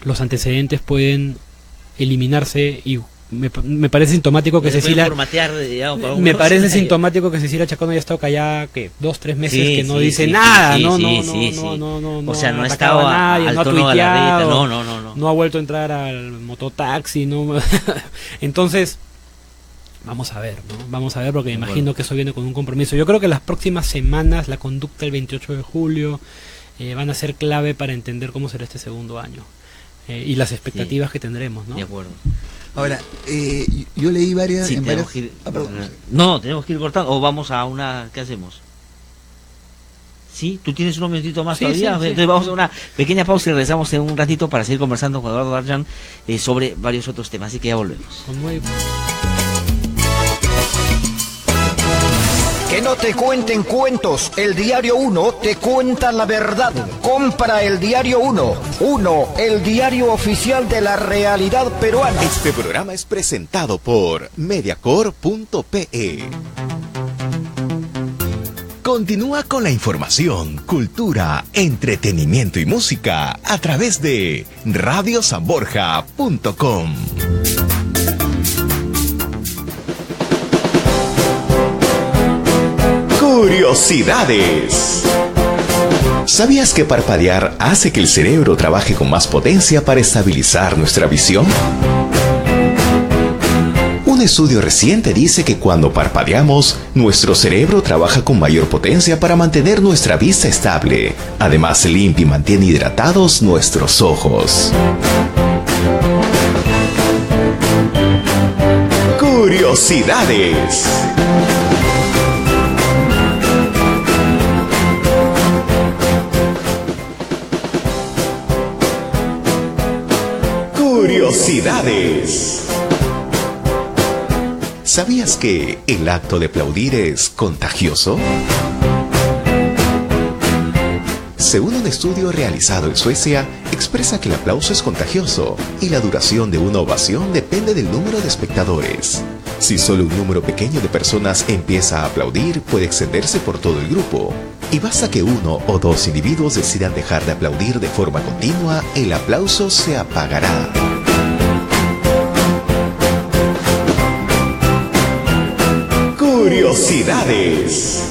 los antecedentes pueden eliminarse y me parece sintomático que Cecilia me parece sintomático que Cecilia Chacón haya estado callada que 2-3 meses que no dice nada, no, o sea, no ha estado a nadie, no ha tuiteado, no ha vuelto a entrar al mototaxi, no. Entonces vamos a ver, ¿no? Vamos a ver, porque me imagino que eso viene con un compromiso. Yo creo que las próximas semanas, la conducta del 28 de julio van a ser clave para entender cómo será este segundo año y las expectativas que tendremos, ¿no? De acuerdo. Ahora, yo leí varias... Sí, tenemos tenemos que ir cortando. O vamos a una... ¿Qué hacemos? ¿Sí? ¿Tú tienes unos minutitos más todavía? Sí. Entonces vamos a una pequeña pausa y regresamos en un ratito para seguir conversando con Eduardo Darjan sobre varios otros temas. Así que ya volvemos. Que no te cuenten cuentos, el Diario 1 te cuenta la verdad. Compra el Diario 1, el diario oficial de la realidad peruana. Este programa es presentado por Mediacorp.pe. Continúa con la información, cultura, entretenimiento y música a través de radiosanborja.com. Curiosidades. ¿Sabías que parpadear hace que el cerebro trabaje con más potencia para estabilizar nuestra visión? Un estudio reciente dice que cuando parpadeamos, nuestro cerebro trabaja con mayor potencia para mantener nuestra vista estable. Además, limpia y mantiene hidratados nuestros ojos. Curiosidades. Curiosidades. ¿Sabías que el acto de aplaudir es contagioso? Según un estudio realizado en Suecia, expresa que el aplauso es contagioso y la duración de una ovación depende del número de espectadores. Si solo un número pequeño de personas empieza a aplaudir, puede extenderse por todo el grupo. Y basta que 1 o 2 individuos decidan dejar de aplaudir de forma continua, el aplauso se apagará. Curiosidades.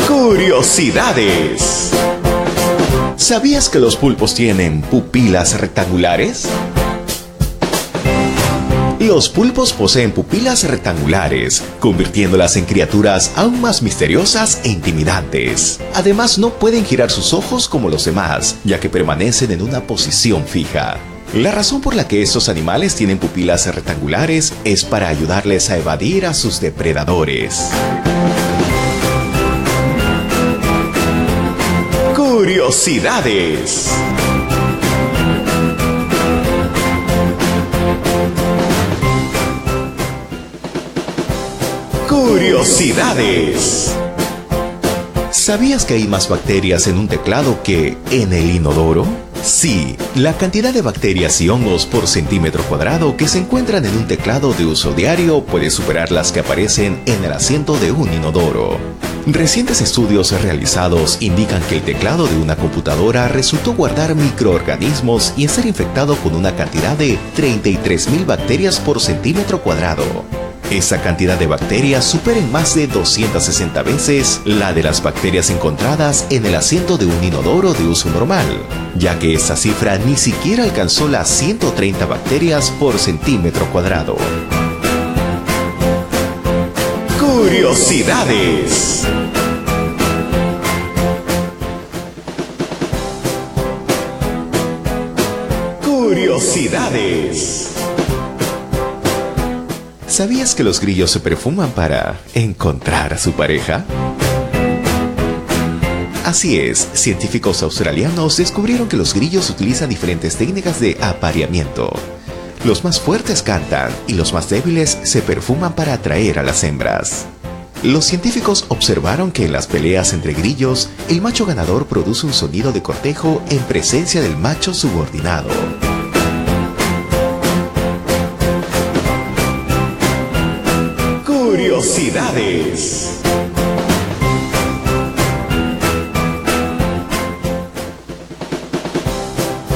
Curiosidades. ¿Sabías que los pulpos tienen pupilas rectangulares? Los pulpos poseen pupilas rectangulares, convirtiéndolas en criaturas aún más misteriosas e intimidantes. Además, no pueden girar sus ojos como los demás, ya que permanecen en una posición fija. La razón por la que estos animales tienen pupilas rectangulares es para ayudarles a evadir a sus depredadores. Curiosidades. Curiosidades. ¿Sabías que hay más bacterias en un teclado que en el inodoro? Sí, la cantidad de bacterias y hongos por centímetro cuadrado que se encuentran en un teclado de uso diario puede superar las que aparecen en el asiento de un inodoro. Recientes estudios realizados indican que el teclado de una computadora resultó guardar microorganismos y estar infectado con una cantidad de 33.000 bacterias por centímetro cuadrado. Esa cantidad de bacterias supera en más de 260 veces la de las bacterias encontradas en el asiento de un inodoro de uso normal, ya que esta cifra ni siquiera alcanzó las 130 bacterias por centímetro cuadrado. Curiosidades. Curiosidades. ¿Sabías que los grillos se perfuman para encontrar a su pareja? Así es, científicos australianos descubrieron que los grillos utilizan diferentes técnicas de apareamiento. Los más fuertes cantan y los más débiles se perfuman para atraer a las hembras. Los científicos observaron que en las peleas entre grillos, el macho ganador produce un sonido de cortejo en presencia del macho subordinado. Curiosidades.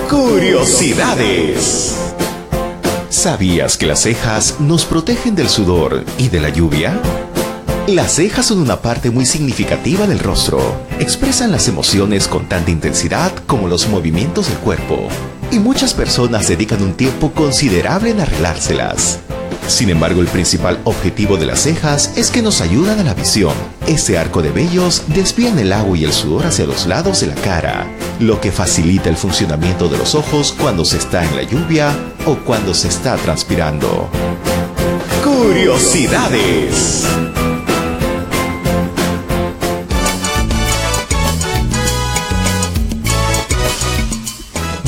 Curiosidades. ¿Sabías que las cejas nos protegen del sudor y de la lluvia? Las cejas son una parte muy significativa del rostro. Expresan las emociones con tanta intensidad como los movimientos del cuerpo. Y muchas personas dedican un tiempo considerable en arreglárselas. Sin embargo, el principal objetivo de las cejas es que nos ayudan a la visión. Este arco de vellos desvían el agua y el sudor hacia los lados de la cara, lo que facilita el funcionamiento de los ojos cuando se está en la lluvia o cuando se está transpirando. Curiosidades.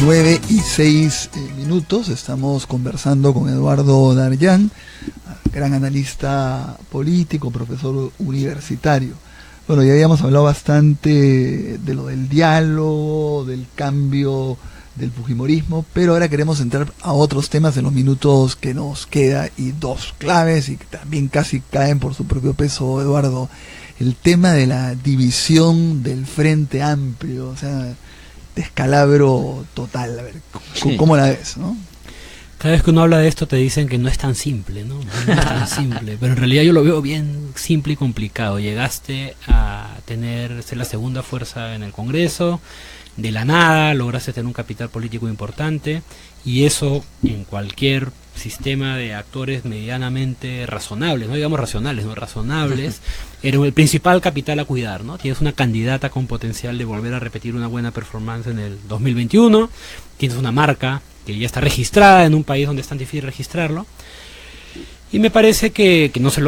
9:06 minutos, estamos conversando con Eduardo Darllán, gran analista político, profesor universitario. Bueno, ya habíamos hablado bastante de lo del diálogo, del cambio del fujimorismo, pero ahora queremos entrar a otros temas en los minutos que nos queda, y dos claves, y que también casi caen por su propio peso, Eduardo. El tema de la división del Frente Amplio, o sea, descalabro total. A ver, ¿cómo la ves, no? Cada vez que uno habla de esto te dicen que no es tan simple, ¿no? No es tan simple, pero en realidad yo lo veo bien simple y complicado. Llegaste a ser la segunda fuerza en el Congreso, de la nada lograste tener un capital político importante, y eso en cualquier sistema de actores medianamente razonables, no digamos racionales, no razonables, era el principal capital a cuidar, ¿no? Tienes una candidata con potencial de volver a repetir una buena performance en el 2021, tienes una marca que ya está registrada en un país donde es tan difícil registrarlo, y me parece que no se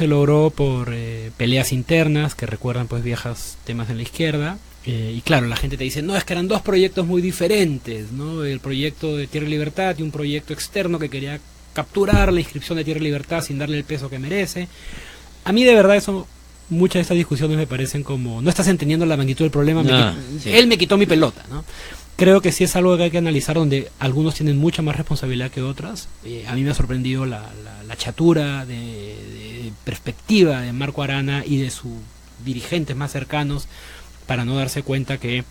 logró por peleas internas que recuerdan pues viejos temas en la izquierda. Y claro, la gente te dice, no, es que eran dos proyectos muy diferentes, ¿no? El proyecto de Tierra y Libertad y un proyecto externo que quería capturar la inscripción de Tierra y Libertad sin darle el peso que merece. A mí de verdad muchas de estas discusiones me parecen como, no estás entendiendo la magnitud del problema, él me quitó mi pelota, ¿no? Creo que sí es algo que hay que analizar, donde algunos tienen mucha más responsabilidad que otras. A mí me ha sorprendido la chatura de perspectiva de Marco Arana y de sus dirigentes más cercanos, para no darse cuenta que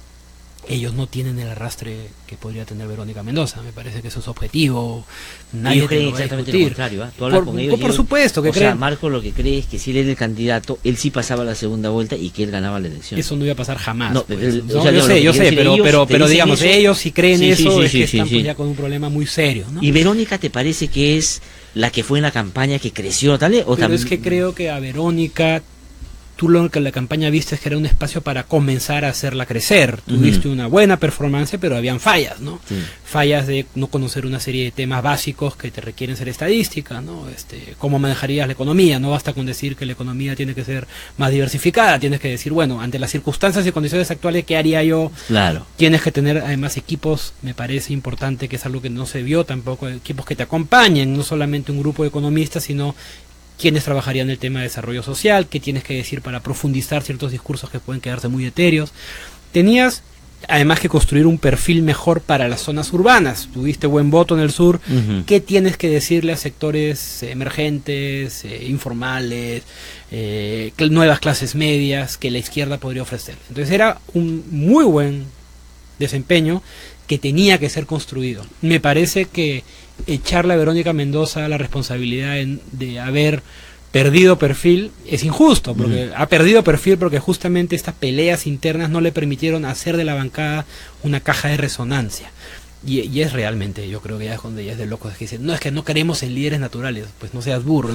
ellos no tienen el arrastre que podría tener Verónica Mendoza. Me parece que eso es objetivo. Nadie cree exactamente lo contrario, ¿eh? Tú hablas con ellos, por supuesto que creen. O sea, Marco lo que cree es que si él era el candidato, él sí pasaba la segunda vuelta y que él ganaba la elección. Eso no iba a pasar jamás. No, pues, yo sé, pero digamos, eso, ellos si creen eso, es que están pues ya con un problema muy serio, ¿no? ¿Y Verónica te parece que es la que fue en la campaña que creció tal vez? Pero es que creo que a Verónica, tú lo que en la campaña viste es que era un espacio para comenzar a hacerla crecer. Tuviste una buena performance, pero habían fallas, ¿no? Sí. Fallas de no conocer una serie de temas básicos que te requieren ser estadística, ¿no? Cómo manejarías la economía. No basta con decir que la economía tiene que ser más diversificada. Tienes que decir, bueno, ante las circunstancias y condiciones actuales, ¿qué haría yo? Claro. Tienes que tener además equipos, me parece importante, que es algo que no se vio tampoco, equipos que te acompañen, no solamente un grupo de economistas, sino quiénes trabajarían el tema de desarrollo social, qué tienes que decir para profundizar ciertos discursos que pueden quedarse muy etéreos. Tenías además que construir un perfil mejor para las zonas urbanas. Tuviste buen voto en el sur. ¿Qué tienes que decirle a sectores emergentes, informales, nuevas clases medias que la izquierda podría ofrecer? Entonces era un muy buen desempeño que tenía que ser construido. Me parece que echarle a Verónica Mendoza la responsabilidad de haber perdido perfil es injusto, porque ha perdido perfil porque justamente estas peleas internas no le permitieron hacer de la bancada una caja de resonancia. Y es realmente, yo creo que ya es donde ya es de locos, que dicen, no, es que no queremos en líderes naturales. Pues no seas burro.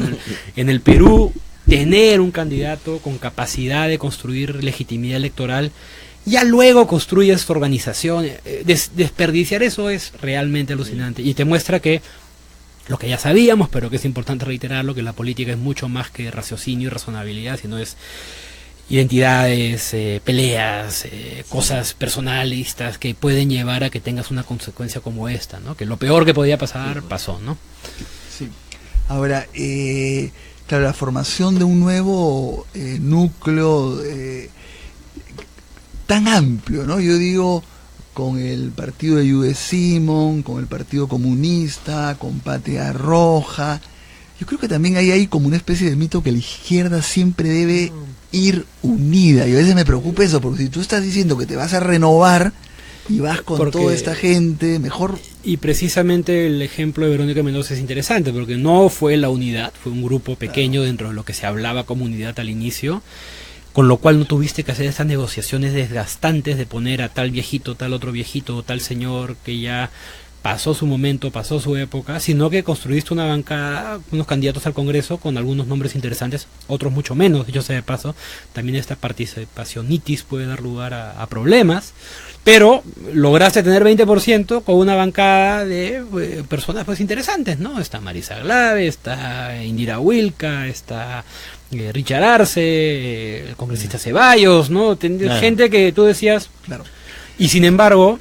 En el Perú, tener un candidato con capacidad de construir legitimidad electoral, ya luego construyes tu organización. Desperdiciar eso es realmente alucinante, y te muestra que lo que ya sabíamos, pero que es importante reiterarlo, que la política es mucho más que raciocinio y razonabilidad, sino es identidades, peleas, cosas personalistas que pueden llevar a que tengas una consecuencia como esta, ¿no? Que lo peor que podía pasar pasó, ¿no? Sí. Ahora, claro, la formación de un nuevo núcleo tan amplio, ¿no? Yo digo, con el partido de Jude Simon, con el Partido Comunista, con Patria Roja. Yo creo que también ahí hay como una especie de mito que la izquierda siempre debe ir unida. Y a veces me preocupa eso, porque si tú estás diciendo que te vas a renovar y vas con toda esta gente, mejor... Y precisamente el ejemplo de Verónica Mendoza es interesante, porque no fue la unidad, fue un grupo pequeño dentro de lo que se hablaba como unidad al inicio, con lo cual no tuviste que hacer estas negociaciones desgastantes de poner a tal viejito, tal otro viejito, tal señor que ya pasó su momento, pasó su época, sino que construiste una bancada, unos candidatos al Congreso con algunos nombres interesantes, otros mucho menos, dicho sea de paso. También esta participacionitis puede dar lugar a problemas, pero lograste tener 20% con una bancada de personas pues interesantes, ¿no? Está Marisa Glave, está Indira Wilca, está Richard Arce, el congresista Ceballos, ¿no? Gente que tú decías, claro. Y sin embargo,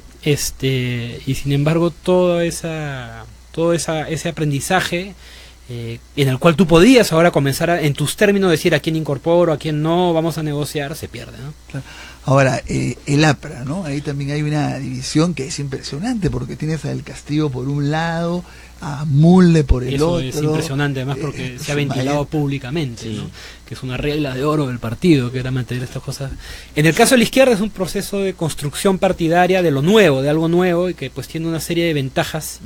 todo ese aprendizaje en el cual tú podías ahora comenzar en tus términos decir a quién incorporo, a quién no, vamos a negociar, se pierde, ¿no? Claro. Ahora, el APRA, ¿no? Ahí también hay una división que es impresionante, porque tienes a Del Castillo por un lado, a Mulde por el otro. Eso es impresionante, además, porque se ha ventilado públicamente, ¿no? Que es una regla de oro del partido, que era mantener estas cosas. En el caso de la izquierda es un proceso de construcción partidaria de lo nuevo, de algo nuevo, y que pues tiene una serie de ventajas.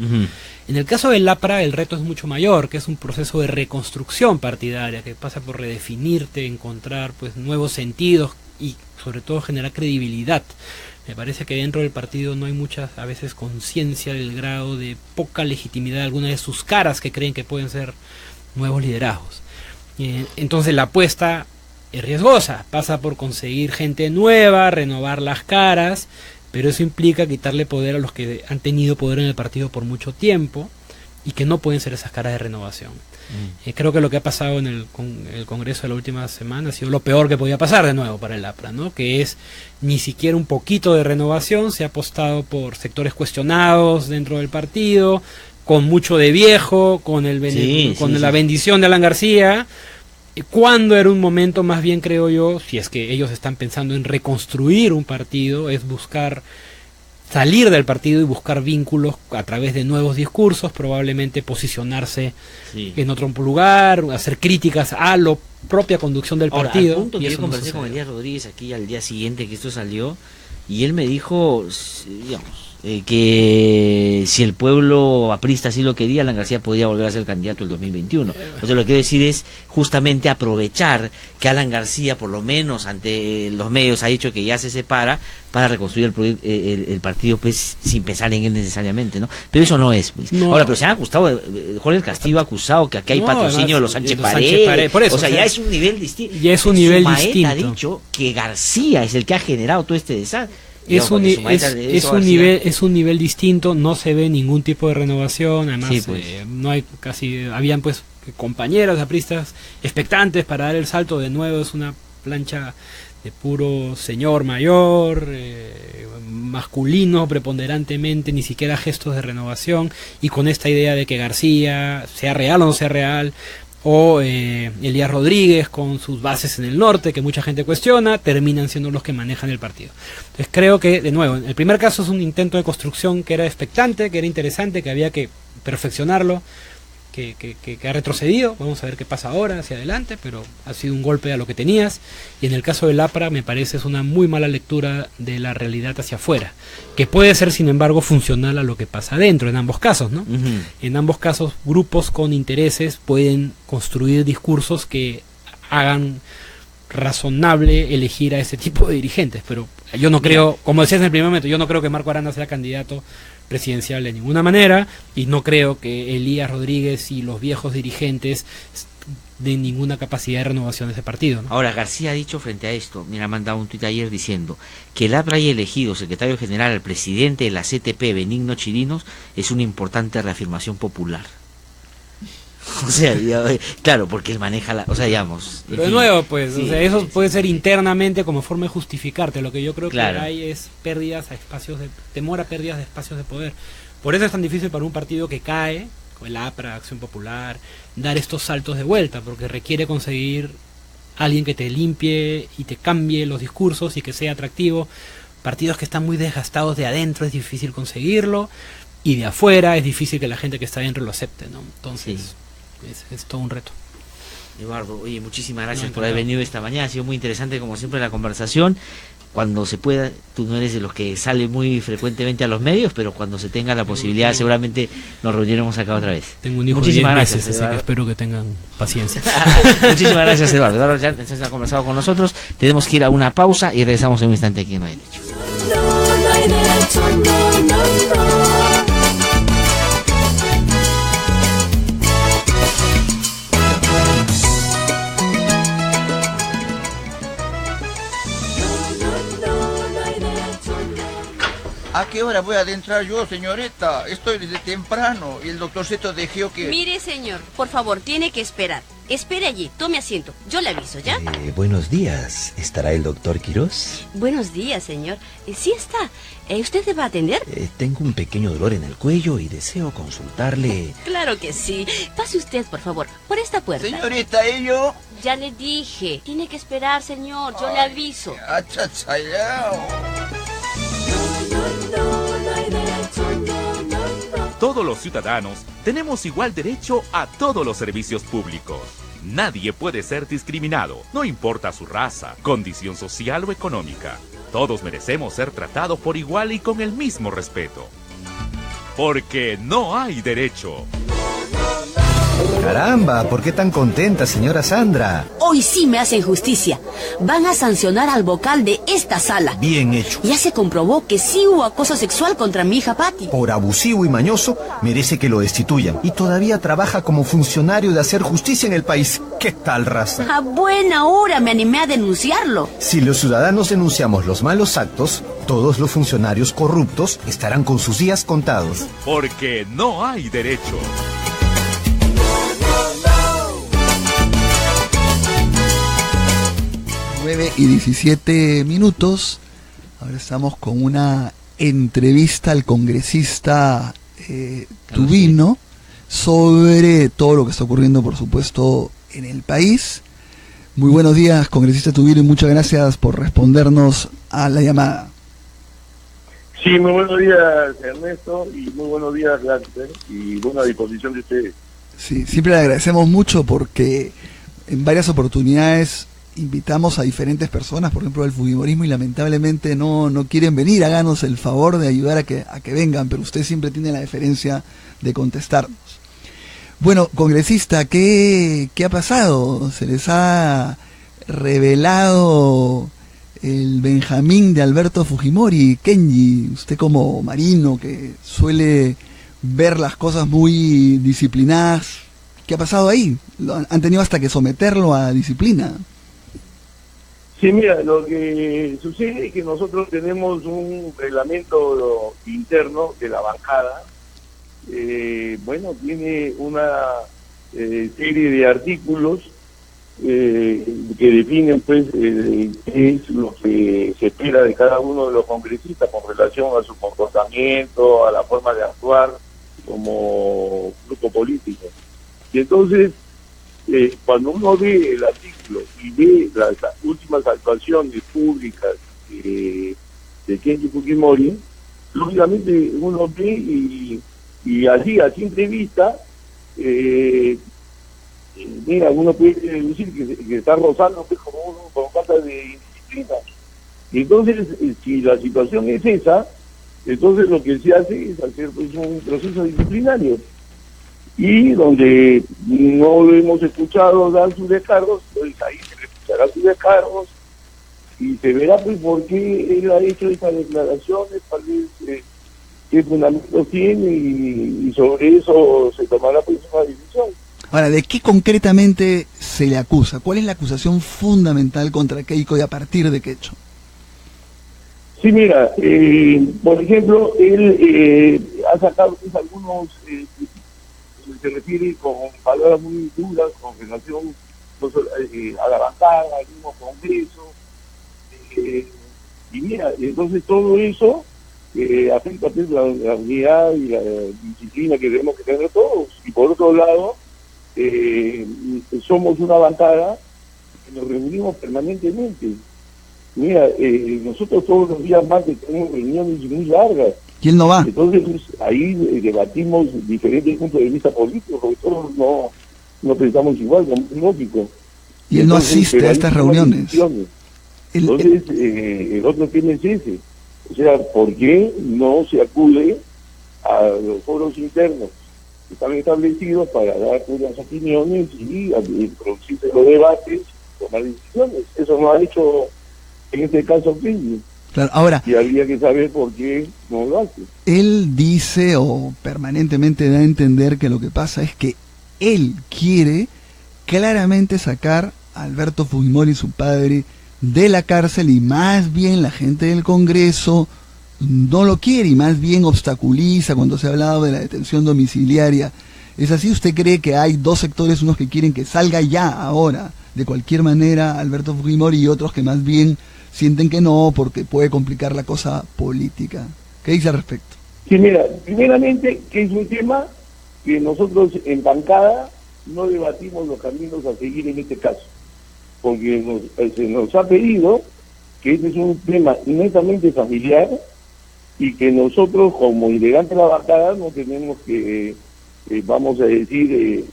En el caso del APRA el reto es mucho mayor, que es un proceso de reconstrucción partidaria, que pasa por redefinirte, encontrar pues nuevos sentidos y sobre todo generar credibilidad. Me parece que dentro del partido no hay mucha, a veces, conciencia del grado de poca legitimidad de algunas de sus caras que creen que pueden ser nuevos liderazgos. Entonces la apuesta es riesgosa, pasa por conseguir gente nueva, renovar las caras, pero eso implica quitarle poder a los que han tenido poder en el partido por mucho tiempo y que no pueden ser esas caras de renovación. Creo que lo que ha pasado en el Congreso de la última semana ha sido lo peor que podía pasar de nuevo para el APRA, ¿no? Que es ni siquiera un poquito de renovación. Se ha apostado por sectores cuestionados dentro del partido, con mucho de viejo, con la bendición de Alan García, cuando era un momento más bien, creo yo, si es que ellos están pensando en reconstruir un partido, es buscar salir del partido y buscar vínculos a través de nuevos discursos, probablemente posicionarse en otro lugar, hacer críticas a la propia conducción del partido. Al punto que yo conversé con Elías Rodríguez aquí al día siguiente que esto salió, y él me dijo, digamos, que si el pueblo aprista así lo quería, Alan García podía volver a ser candidato el 2021. Entonces lo que quiero decir es justamente aprovechar que Alan García, por lo menos ante los medios, ha dicho que ya se separa para reconstruir el partido, pues sin pensar en él necesariamente, ¿no? Pero eso no es, pues. Ahora, pero se han acusado, Jorge Castillo ha acusado que aquí hay patrocinio de los Sánchez Paredes, por eso, o sea, ya es un nivel distinto. Ya es un nivel distinto. Ha dicho que García es el que ha generado todo este desastre. Es un nivel distinto, no se ve ningún tipo de renovación, además no hay habían pues compañeros apristas expectantes para dar el salto de nuevo, es una plancha de puro señor mayor, masculino preponderantemente, ni siquiera gestos de renovación, y con esta idea de que García, sea real o no sea real, o Elías Rodríguez con sus bases en el norte, que mucha gente cuestiona, terminan siendo los que manejan el partido. Entonces creo que, de nuevo, el primer caso es un intento de construcción que era expectante, que era interesante, que había que perfeccionarlo, que ha retrocedido. Vamos a ver qué pasa ahora, hacia adelante, pero ha sido un golpe a lo que tenías. Y en el caso del APRA me parece es una muy mala lectura de la realidad hacia afuera, que puede ser, sin embargo, funcional a lo que pasa adentro, en ambos casos, ¿no? En ambos casos, grupos con intereses pueden construir discursos que hagan razonable elegir a ese tipo de dirigentes, pero yo no creo, como decías en el primer momento, yo no creo que Marco Arana sea candidato presidencial de ninguna manera, y no creo que Elías Rodríguez y los viejos dirigentes de ninguna capacidad de renovación de ese partido, ¿no? Ahora, García ha dicho frente a esto, mira, ha mandado un tuit ayer diciendo que el APRA haya elegido secretario general al presidente de la CTP, Benigno Chirinos, es una importante reafirmación popular. O sea, claro, porque él maneja o sea, digamos... Pero de nuevo, pues, o sea, eso puede ser internamente como forma de justificarte. Lo que yo creo que hay es temor a pérdidas de espacios de poder. Por eso es tan difícil para un partido que cae, el APRA, Acción Popular, dar estos saltos de vuelta, porque requiere conseguir alguien que te limpie y te cambie los discursos y que sea atractivo. Partidos que están muy desgastados de adentro es difícil conseguirlo, y de afuera es difícil que la gente que está adentro lo acepte, ¿no? Entonces es todo un reto. Eduardo, oye, muchísimas gracias por haber venido esta mañana, ha sido muy interesante como siempre la conversación. Cuando se pueda, tú no eres de los que sale muy frecuentemente a los medios, pero cuando se tenga la posibilidad seguramente nos reuniremos acá otra vez. Tengo un hijo de 10 meses, así que espero que tengan paciencia. Muchísimas gracias, Eduardo. Eduardo ya ha conversado con nosotros, tenemos que ir a una pausa y regresamos en un instante aquí en No hay Derecho. No hay derecho, no. ¿A qué hora voy a adentrar yo, señorita? Estoy desde temprano y el doctorcito dijo que... Mire, señor, por favor, tiene que esperar. Espere allí, tome asiento. Yo le aviso, ¿ya? Buenos días. ¿Estará el doctor Quirós? Buenos días, señor. Sí está. ¿Usted me va a atender? Tengo un pequeño dolor en el cuello y deseo consultarle... Claro que sí. Pase usted, por favor, por esta puerta. Señorita, ¿y yo? Ya le dije. Tiene que esperar, señor. Yo le aviso. Todos los ciudadanos tenemos igual derecho a todos los servicios públicos. Nadie puede ser discriminado, no importa su raza, condición social o económica. Todos merecemos ser tratados por igual y con el mismo respeto. Porque no hay derecho. Caramba, ¿por qué tan contenta, señora Sandra? Hoy sí me hacen justicia. Van a sancionar al vocal de esta sala. Bien hecho. Ya se comprobó que sí hubo acoso sexual contra mi hija Patti. Por abusivo y mañoso, merece que lo destituyan. Y todavía trabaja como funcionario de hacer justicia en el país. ¿Qué tal, raza? A buena hora me animé a denunciarlo. Si los ciudadanos denunciamos los malos actos, todos los funcionarios corruptos estarán con sus días contados. Porque no hay derecho. 9:17. Ahora estamos con una entrevista al congresista Tubino sobre todo lo que está ocurriendo, por supuesto, en el país. Muy buenos días, congresista Tubino, y muchas gracias por respondernos a la llamada. Sí, muy buenos días, Ernesto, y muy buenos días, Gláster, y buena disposición de ustedes. Sí, siempre le agradecemos mucho porque en varias oportunidades invitamos a diferentes personas, por ejemplo, del fujimorismo, y lamentablemente no quieren venir. Háganos el favor de ayudar a que vengan, pero usted siempre tiene la deferencia de contestarnos. Bueno, congresista, ¿qué ha pasado? ¿Se les ha revelado el Benjamín de Alberto Fujimori? Kenji, usted como marino que suele ver las cosas muy disciplinadas, ¿qué ha pasado ahí? ¿Han tenido hasta que someterlo a disciplina? Sí, mira, lo que sucede es que nosotros tenemos un reglamento interno de la bancada. Bueno, tiene una serie de artículos que definen pues qué es lo que se espera de cada uno de los congresistas con relación a su comportamiento, a la forma de actuar como grupo político. Y entonces, cuando uno ve el artículo y ve las últimas actuaciones públicas de Kenji Fujimori, lógicamente uno ve y así a simple vista, mira, uno puede deducir que está rozando pues, con falta de indisciplina. Y entonces, si la situación es esa, entonces lo que se hace es hacer pues, un proceso disciplinario. Y donde no lo hemos escuchado dar sus descargos, pues ahí se le escuchará sus descargos y se verá pues por qué él ha hecho esas declaraciones, tal vez qué fundamentos tiene y sobre eso se tomará pues una decisión. Ahora, ¿de qué concretamente se le acusa? ¿Cuál es la acusación fundamental contra Keiko y a partir de qué hecho? Sí, mira, por ejemplo, él ha sacado pues, algunos... se refiere con palabras muy duras con relación a la bancada, al mismo Congreso, y mira, entonces todo eso afecta pues, la unidad y la disciplina que debemos que tener todos. Y por otro lado, somos una bancada que nos reunimos permanentemente. Mira, nosotros todos los días más tenemos reuniones muy largas. ¿Quién no va? Entonces, ahí debatimos diferentes puntos de vista políticos, porque todos no pensamos igual, como es lógico. Y él no asiste a estas reuniones. Entonces, el otro tema es ese. O sea, ¿por qué no se acude a los foros internos que están establecidos para dar unas opiniones y producirse los debates y tomar decisiones? Eso no ha hecho en este caso Kenji. Claro, ahora, y habría que saber por qué no lo hace. Él dice o permanentemente da a entender que lo que pasa es que él quiere claramente sacar a Alberto Fujimori, su padre, de la cárcel, y más bien la gente del Congreso no lo quiere y más bien obstaculiza cuando se ha hablado de la detención domiciliaria. ¿Es así? ¿Usted cree que hay dos sectores, unos que quieren que salga ya, ahora, de cualquier manera, Alberto Fujimori, y otros que más bien sienten que no, porque puede complicar la cosa política? ¿Qué dice al respecto? Sí, mira, primeramente, que es un tema que nosotros en bancada no debatimos los caminos a seguir en este caso, porque se nos ha pedido que este es un tema netamente familiar y que nosotros, como integrantes de la bancada, no tenemos que, vamos a decir,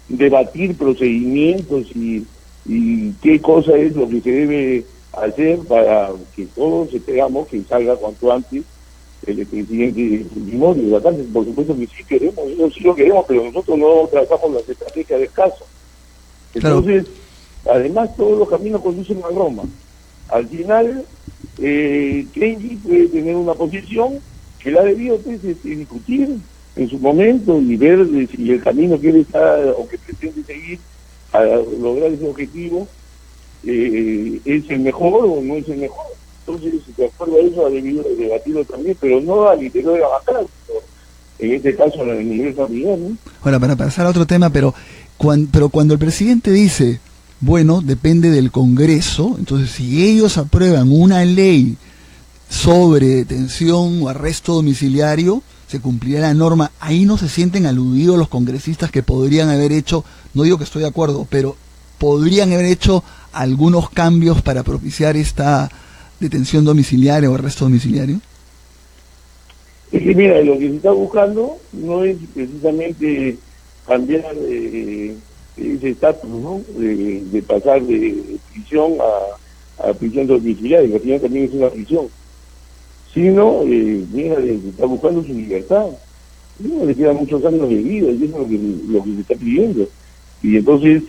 debatir procedimientos y qué cosa es lo que se debe hacer para que todos esperamos que salga cuanto antes el presidente Fujimori de la cárcel. Por supuesto que sí queremos, nosotros sí lo queremos, pero nosotros no trazamos las estrategias del caso. Entonces, además, todos los caminos conducen a Roma. Al final, Kenji puede tener una posición que la ha debido pues, discutir en su momento y ver si el camino que él está o que pretende seguir a lograr ese objetivo es el mejor o no es el mejor. Entonces, de acuerdo a eso, ha debido debatirlo también, pero no al interior de la bancada, en este caso a nivel familiar, ¿no? Ahora, para pasar a otro tema, pero cuando el presidente dice, bueno, depende del Congreso, entonces si ellos aprueban una ley sobre detención o arresto domiciliario, se cumplirá la norma. Ahí no se sienten aludidos los congresistas que podrían haber hecho, no digo que estoy de acuerdo, pero podrían haber hecho algunos cambios para propiciar esta detención domiciliaria o arresto domiciliario. Es que mira, lo que se está buscando no es precisamente cambiar ese estatus, ¿no? De pasar de prisión a prisión domiciliaria, que al final también es una prisión, sino, mira, se está buscando su libertad. No le quedan muchos años de vida, y eso es lo que se está pidiendo. Y entonces,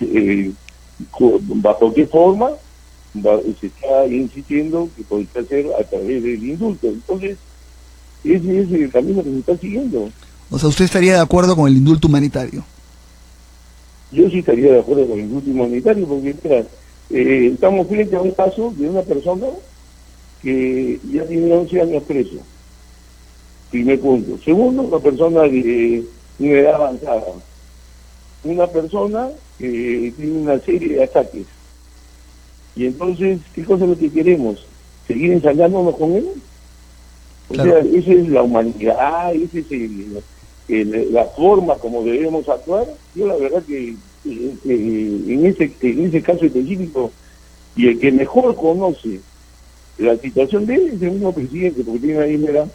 ¿bajo qué forma? Se está insistiendo que podría ser a través del indulto. Entonces, ese es el camino que se está siguiendo. O sea, ¿usted estaría de acuerdo con el indulto humanitario? Yo sí estaría de acuerdo con el indulto humanitario, porque mira, estamos frente a un caso de una persona que ya tiene 11 años preso. Primer punto. Segundo, una persona de una edad avanzada. Una persona que tiene una serie de ataques. Y entonces, ¿qué cosa es lo que queremos? ¿Seguir ensañándonos con él? O sea, esa es la humanidad, esa es la forma como debemos actuar. Yo la verdad que en ese caso específico, y el que mejor conoce la situación de él es el mismo presidente, porque tiene ahí, mira,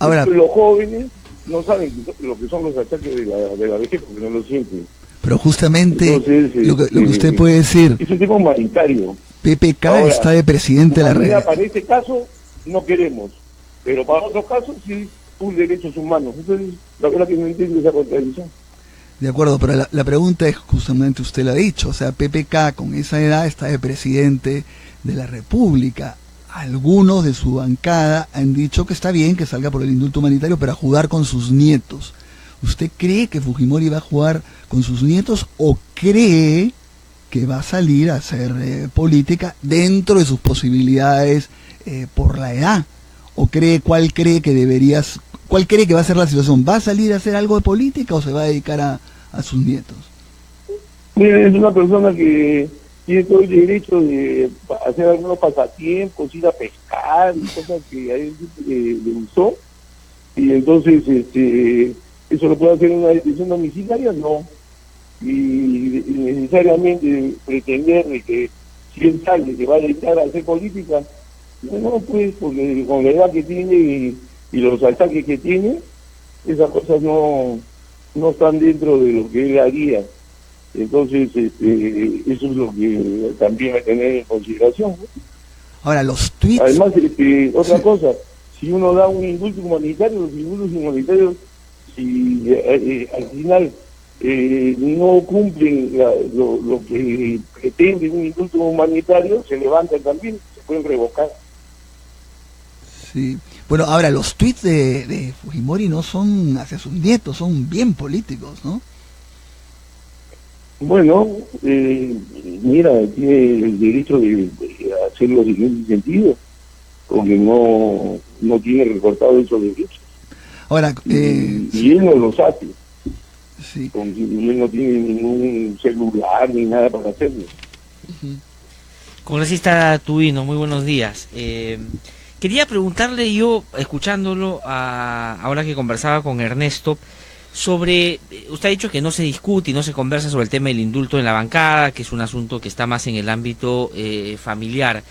ahora, los jóvenes no saben lo que son los ataques de la vejez porque no lo sienten. Pero justamente entonces, lo que usted puede decir, es un tema humanitario. PPK ahora, está de presidente de la red. Para este caso no queremos, pero para otros casos sí, un derechos humanos. Entonces, la verdad que no entiendo esa contradicción. De acuerdo, pero la pregunta es justamente, usted lo ha dicho, o sea, PPK con esa edad está de presidente de la República. Algunos de su bancada han dicho que está bien que salga por el indulto humanitario, pero a jugar con sus nietos. ¿Usted cree que Fujimori va a jugar con sus nietos o cree que va a salir a hacer política dentro de sus posibilidades por la edad? ¿O cuál cree que va a ser la situación? ¿Va a salir a hacer algo de política o se va a dedicar a sus nietos? Mire, es una persona que tiene todo el derecho de hacer algunos pasatiempos, ir a pescar, revocar y cosas que a él le gustó, y entonces eso lo puede hacer en una detención domiciliaria, no. Y necesariamente pretender de que si él sale que va a dedicar a hacer política, no, pues, porque con la edad que tiene y los ataques que tiene, esas cosas no están dentro de lo que él haría. Entonces, eso es lo que también hay que tener en consideración, ¿no? Ahora, los tweets... Además, otra cosa, si uno da un indulto humanitario, los indultos humanitarios, si al final no cumplen lo que pretende un indulto humanitario, se levantan también, se pueden revocar. Sí. Bueno, ahora, los tweets de Fujimori no son hacia sus nietos, son bien políticos, ¿no? Bueno, mira, tiene el derecho de hacerlo en ese sentido, porque no tiene recortado esos derechos. Ahora, y él no los hace. Sí. Porque él no tiene ningún celular ni nada para hacerlo. Congresista Tubino, muy buenos días. Quería preguntarle yo, escuchándolo ahora que conversaba con Ernesto, sobre, usted ha dicho que no se discute y no se conversa sobre el tema del indulto en la bancada, que es un asunto que está más en el ámbito familiar,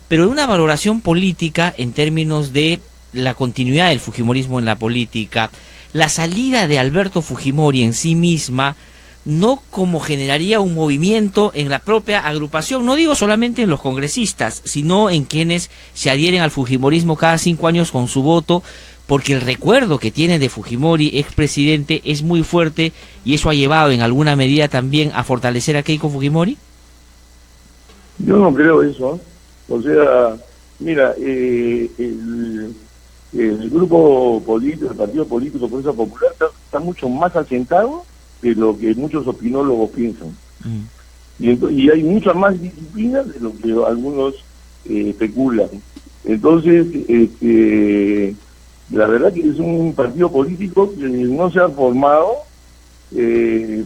pero de una valoración política en términos de la continuidad del fujimorismo en la política, la salida de Alberto Fujimori en sí misma, no como generaría un movimiento en la propia agrupación, no digo solamente en los congresistas, sino en quienes se adhieren al fujimorismo cada 5 años con su voto, porque el recuerdo que tiene de Fujimori, expresidente, es muy fuerte, y eso ha llevado en alguna medida también a fortalecer a Keiko Fujimori. Yo no creo eso, ¿eh? O sea, mira, el grupo político, el partido político Fuerza Popular está mucho más asentado de lo que muchos opinólogos piensan. Y hay mucha más disciplina de lo que algunos especulan. Entonces, la verdad que es un partido político que no se ha formado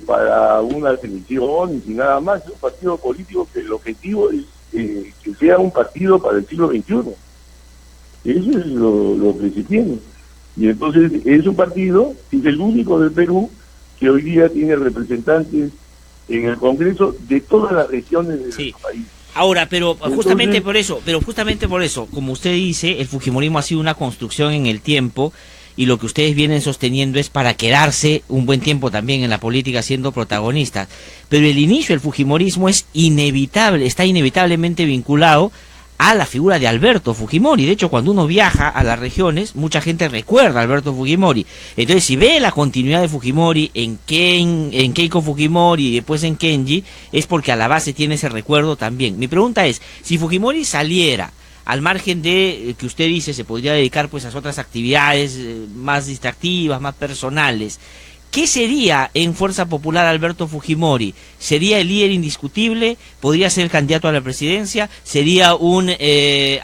para una selección y nada más. Es un partido político que el objetivo es que sea un partido para el siglo XXI. Eso es lo que se tiene. Y entonces es un partido, es el único del Perú que hoy día tiene representantes en el Congreso de todas las regiones del país. Ahora, pero justamente por eso, como usted dice, el fujimorismo ha sido una construcción en el tiempo, y lo que ustedes vienen sosteniendo es para quedarse un buen tiempo también en la política siendo protagonistas. Pero el inicio del fujimorismo es inevitable, está inevitablemente vinculado a la figura de Alberto Fujimori. De hecho, cuando uno viaja a las regiones, mucha gente recuerda a Alberto Fujimori. Entonces, si ve la continuidad de Fujimori en Keiko Fujimori y después en Kenji, es porque a la base tiene ese recuerdo también. Mi pregunta es, si Fujimori saliera, al margen de que usted dice se podría dedicar pues a otras actividades más distractivas, más personales, ¿qué sería en Fuerza Popular Alberto Fujimori? ¿Sería el líder indiscutible? ¿Podría ser el candidato a la presidencia? ¿Sería un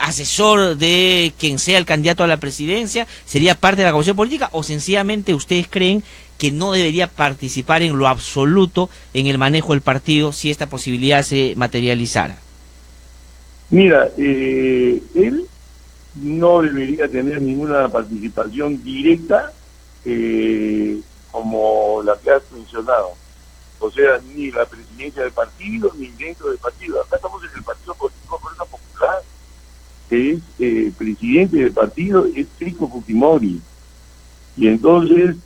asesor de quien sea el candidato a la presidencia? ¿Sería parte de la comisión política? ¿O sencillamente ustedes creen que no debería participar en lo absoluto en el manejo del partido si esta posibilidad se materializara? Mira, él no debería tener ninguna participación directa como la que has mencionado. O sea, ni la presidencia del partido, ni dentro del partido. Acá estamos en el partido político Fuerza Popular, que es presidente del partido, es Keiko Fujimori. Y entonces,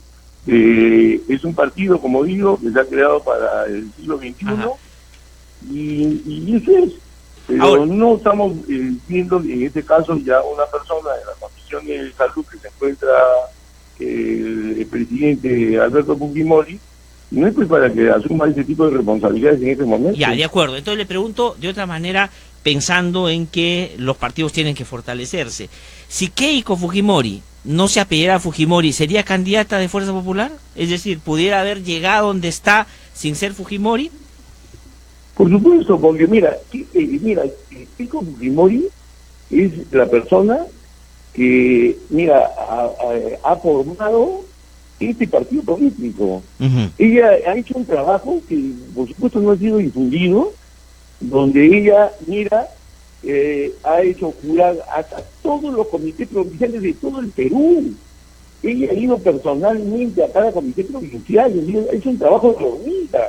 es un partido, como digo, que se ha creado para el siglo XXI, y eso es. Pero ahora, no estamos viendo en este caso ya una persona de la Comisión de Salud que se encuentra el presidente Alberto Fujimori, no es pues para que asuma ese tipo de responsabilidades en este momento. Ya, de acuerdo. Entonces le pregunto de otra manera, pensando en que los partidos tienen que fortalecerse. Si Keiko Fujimori no se apellidara a Fujimori, ¿sería candidata de Fuerza Popular? Es decir, ¿pudiera haber llegado donde está sin ser Fujimori? Por supuesto, porque mira, Keiko Fujimori es la persona que, mira, ha formado este partido político. Ella ha hecho un trabajo que, por supuesto, no ha sido difundido, donde ella, mira, ha hecho jurar hasta todos los comités provinciales de todo el Perú. Ella ha ido personalmente a cada comité provincial, ha hecho un trabajo de hormiga.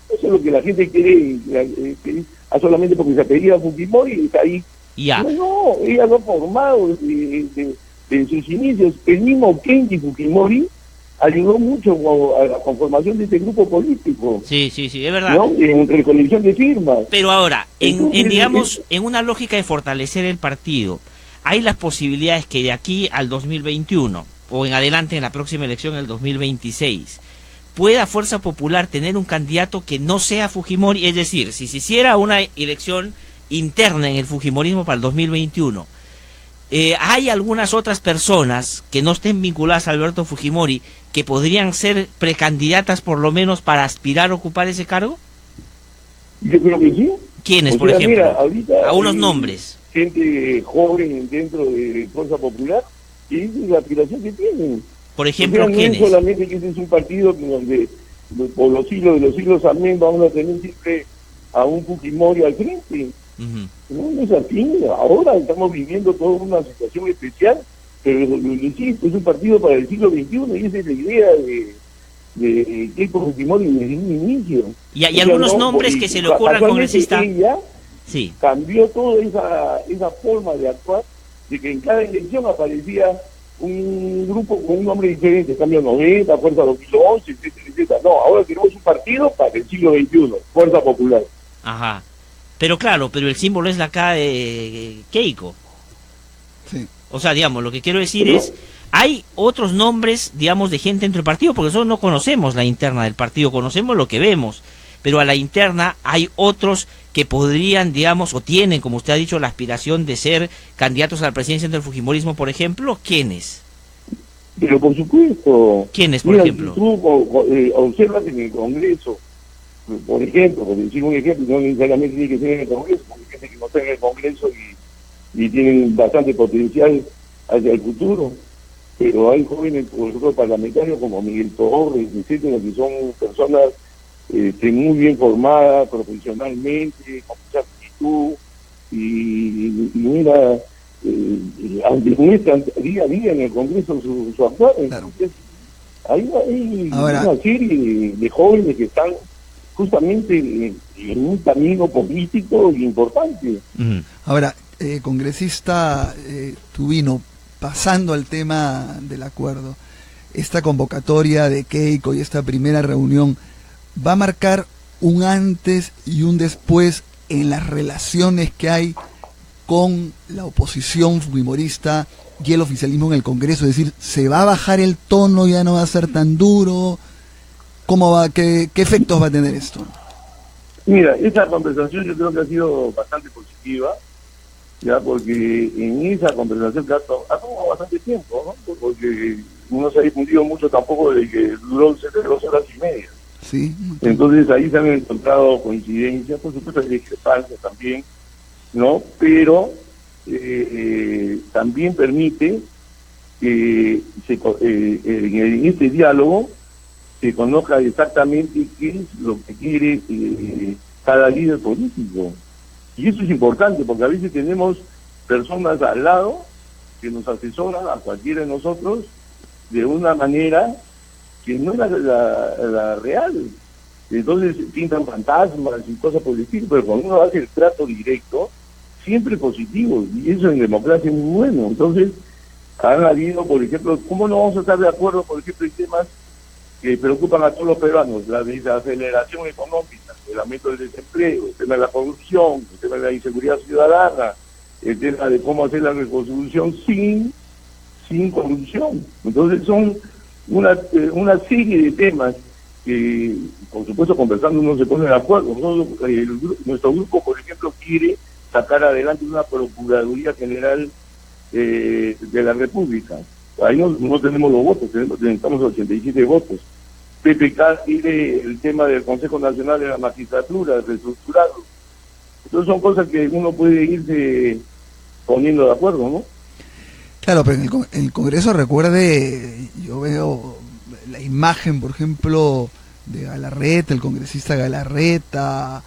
Eso es lo que la gente quiere, solamente porque se apellida Fujimori y está ahí. No, ella lo ha formado desde sus inicios. El mismo Kenji Fujimori ayudó mucho a la conformación de este grupo político. Sí, es verdad. ¿No? En recolección de firmas. Pero ahora, en una lógica de fortalecer el partido, hay las posibilidades que de aquí al 2021 o en adelante en la próxima elección, el 2026, pueda Fuerza Popular tener un candidato que no sea Fujimori. Es decir, si se hiciera una elección interna en el Fujimorismo para el 2021, hay algunas otras personas que no estén vinculadas a Alberto Fujimori que podrían ser precandidatas por lo menos para aspirar a ocupar ese cargo. Yo creo que sí. ¿Quiénes, por ejemplo? Mira, ahorita a unos nombres. Gente joven dentro de Fuerza Popular y esa es la aspiración que tienen. Por ejemplo, ¿quiénes? No es solamente que ese es un partido que donde por los siglos de los siglos amén vamos a tener siempre a un Fujimori al frente. No es así. Ahora estamos viviendo toda una situación especial, pero insisto, es un partido para el siglo XXI y esa es la idea de Keiko Fujimori desde un inicio. Y hay algunos nombres que se le ocurran al congresista. Ella cambió toda esa forma de actuar, de que en cada elección aparecía un grupo con un nombre diferente, Cambio 90, Fuerza 2011, etcétera, etcétera. No, ahora tenemos un partido para el siglo XXI, Fuerza Popular. Ajá. Pero claro, pero el símbolo es la K de Keiko. Sí. O sea, digamos, lo que quiero decir es, hay otros nombres, digamos, de gente dentro del partido, porque nosotros no conocemos la interna del partido, conocemos lo que vemos, pero a la interna hay otros que podrían, digamos, o tienen, como usted ha dicho, la aspiración de ser candidatos a la presidencia del Fujimorismo, por ejemplo. ¿Quiénes? Pero por supuesto. ¿Quiénes, por ejemplo? Si tú observas en el Congreso, por ejemplo, por decir un ejemplo, no necesariamente tiene que ser en el Congreso, porque hay gente que no está en el Congreso y tienen bastante potencial hacia el futuro, pero hay jóvenes, por ejemplo, parlamentarios como Miguel Torres, etcétera, que son personas muy bien formadas profesionalmente, con mucha actitud, y mira, demuestran día a día en el Congreso su actuar. Entonces, hay una serie de jóvenes que están justamente en un camino político importante. Ahora, congresista Tubino, pasando al tema del acuerdo, esta convocatoria de Keiko y esta primera reunión va a marcar un antes y un después en las relaciones que hay con la oposición fujimorista y el oficialismo en el Congreso. Es decir, ¿se va a bajar el tono, ya no va a ser tan duro? ¿Cómo va? ¿Qué efectos va a tener esto? Mira, esa conversación yo creo que ha sido bastante positiva, ya, porque en esa conversación que ha tomado bastante tiempo, ¿no? Porque no se ha difundido mucho tampoco de que duró 2 horas y media. Sí. Entonces ahí se han encontrado coincidencias, por supuesto hay discrepancias también, ¿no? Pero también permite que en este diálogo se conozca exactamente qué es lo que quiere cada líder político. Y eso es importante, porque a veces tenemos personas al lado que nos asesoran a cualquiera de nosotros de una manera que no es la real. Entonces pintan fantasmas y cosas por el estilo, pero cuando uno hace el trato directo, siempre positivo, y eso en democracia es muy bueno. Entonces, han habido, por ejemplo, ¿cómo no vamos a estar de acuerdo, por ejemplo, en temas que preocupan a todos los peruanos? La desaceleración económica, el aumento del desempleo, el tema de la corrupción, el tema de la inseguridad ciudadana, el tema de cómo hacer la reconstrucción sin corrupción. Entonces son una serie de temas que, por supuesto, conversando uno se pone de acuerdo. Nuestro grupo, por ejemplo, quiere sacar adelante una Procuraduría General de la República. Ahí no tenemos los votos, necesitamos 87 votos. PPK quiere el tema del Consejo Nacional de la Magistratura, reestructurado. Entonces son cosas que uno puede irse poniendo de acuerdo, ¿no? Claro, pero en el Congreso, recuerde, yo veo la imagen, por ejemplo, de Galarreta, el congresista Galarreta,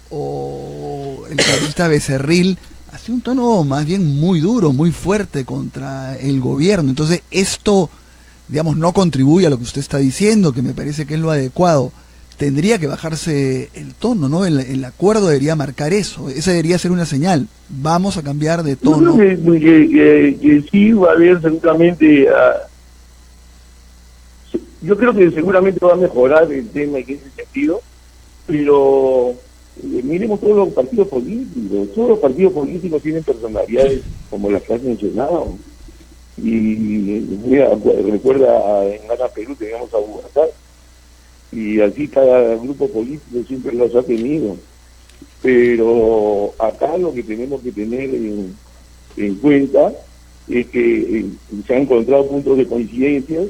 o el congresista Becerril, hace un tono más bien muy duro, muy fuerte contra el gobierno. Entonces esto, digamos, no contribuye a lo que usted está diciendo, que me parece que es lo adecuado. Tendría que bajarse el tono, ¿no? El acuerdo debería marcar eso. Esa debería ser una señal. Vamos a cambiar de tono. Yo creo que sí va a haber seguramente... yo creo que seguramente va a mejorar el tema en ese sentido, pero miremos todos los partidos políticos. Todos los partidos políticos tienen personalidades como las que has mencionado. Y mira, recuerda, en Gana Perú teníamos a Bogotá, y así cada grupo político siempre los ha tenido. Pero acá lo que tenemos que tener en cuenta es que se han encontrado puntos de coincidencia.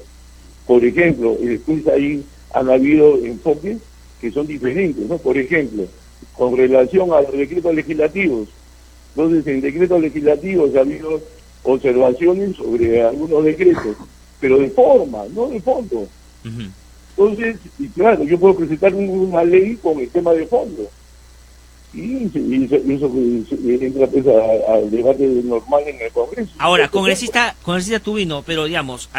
Por ejemplo, después ahí han habido enfoques que son diferentes, ¿no? Por ejemplo, con relación a los decretos legislativos. Entonces, en decretos legislativos ha habido observaciones sobre algunos decretos, pero de forma, no de fondo. Entonces, y claro, yo puedo presentar una ley con el tema de fondo. Y eso entra pues al debate normal en el Congreso. Ahora, congresista Tubino, pero digamos,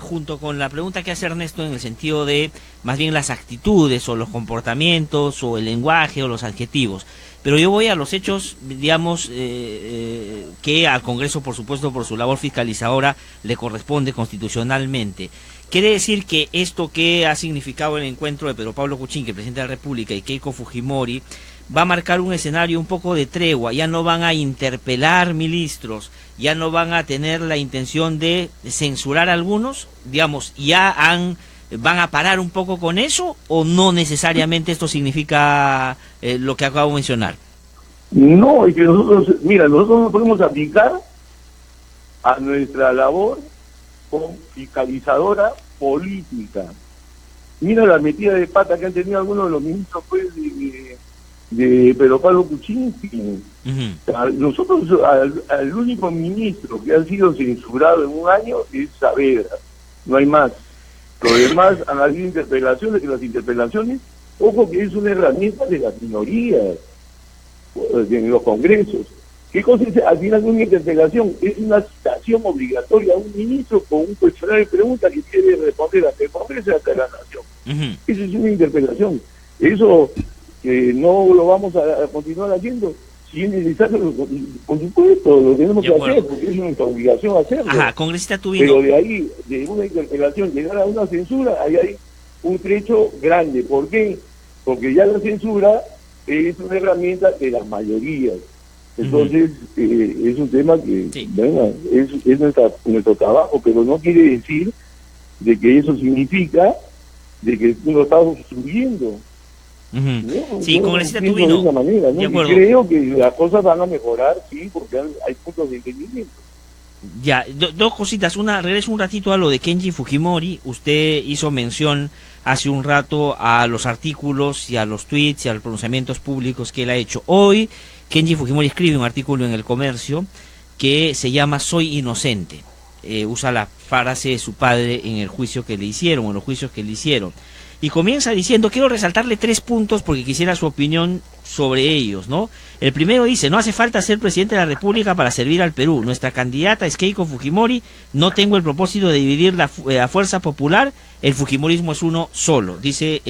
junto con la pregunta que hace Ernesto en el sentido de más bien las actitudes o los comportamientos o el lenguaje o los adjetivos, pero yo voy a los hechos, digamos, que al Congreso, por supuesto, por su labor fiscalizadora, le corresponde constitucionalmente. Quiere decir que esto que ha significado el encuentro de Pedro Pablo Kuczynski, presidente de la República, y Keiko Fujimori, va a marcar un escenario un poco de tregua. Ya no van a interpelar ministros, ya no van a tener la intención de censurar a algunos, digamos, van a parar un poco con eso, o no necesariamente esto significa lo que acabo de mencionar. No, es que nosotros nos podemos aplicar a nuestra labor como fiscalizadora política. Mira la metida de pata que han tenido algunos de los ministros pues de Pedro Pablo Kuczynski. Nosotros, al único ministro que ha sido censurado en un año es Saavedra, no hay más. Los demás han habido interpelaciones, que las interpelaciones, ojo que es una herramienta de las minorías en los congresos. ¿Qué cosa es al final de una interpelación? Es una citación obligatoria a un ministro con un cuestionario de preguntas que quiere responder ante el Congreso y ante la Nación. Eso es una interpelación. Eso no lo vamos a continuar haciendo. Si es necesario, por supuesto, lo tenemos que hacer, porque es nuestra obligación hacerlo. Ajá, congresista Tubino. Pero de ahí, de una interpelación, llegar a una censura, ahí hay un trecho grande. ¿Por qué? Porque ya la censura es una herramienta de las mayorías. Entonces, es un tema que, bueno, es nuestro trabajo, pero no quiere decir de que eso significa de que lo estamos obstruyendo. Sí, congresista Tubino. De manera, ¿no? De acuerdo. Creo que las cosas van a mejorar, sí, porque hay puntos de entendimiento. Ya, dos cositas. Una, regreso un ratito a lo de Kenji Fujimori. Usted hizo mención hace un rato a los artículos y a los tweets y a los pronunciamientos públicos que él ha hecho. Hoy Kenji Fujimori escribe un artículo en El Comercio que se llama Soy inocente. Usa la frase de su padre en el juicio que le hicieron, en los juicios que le hicieron. Y comienza diciendo, quiero resaltarle 3 puntos porque quisiera su opinión sobre ellos, ¿no? El primero dice, no hace falta ser presidente de la República para servir al Perú. Nuestra candidata es Keiko Fujimori. No tengo el propósito de dividir la fuerza popular. El fujimorismo es uno solo, dice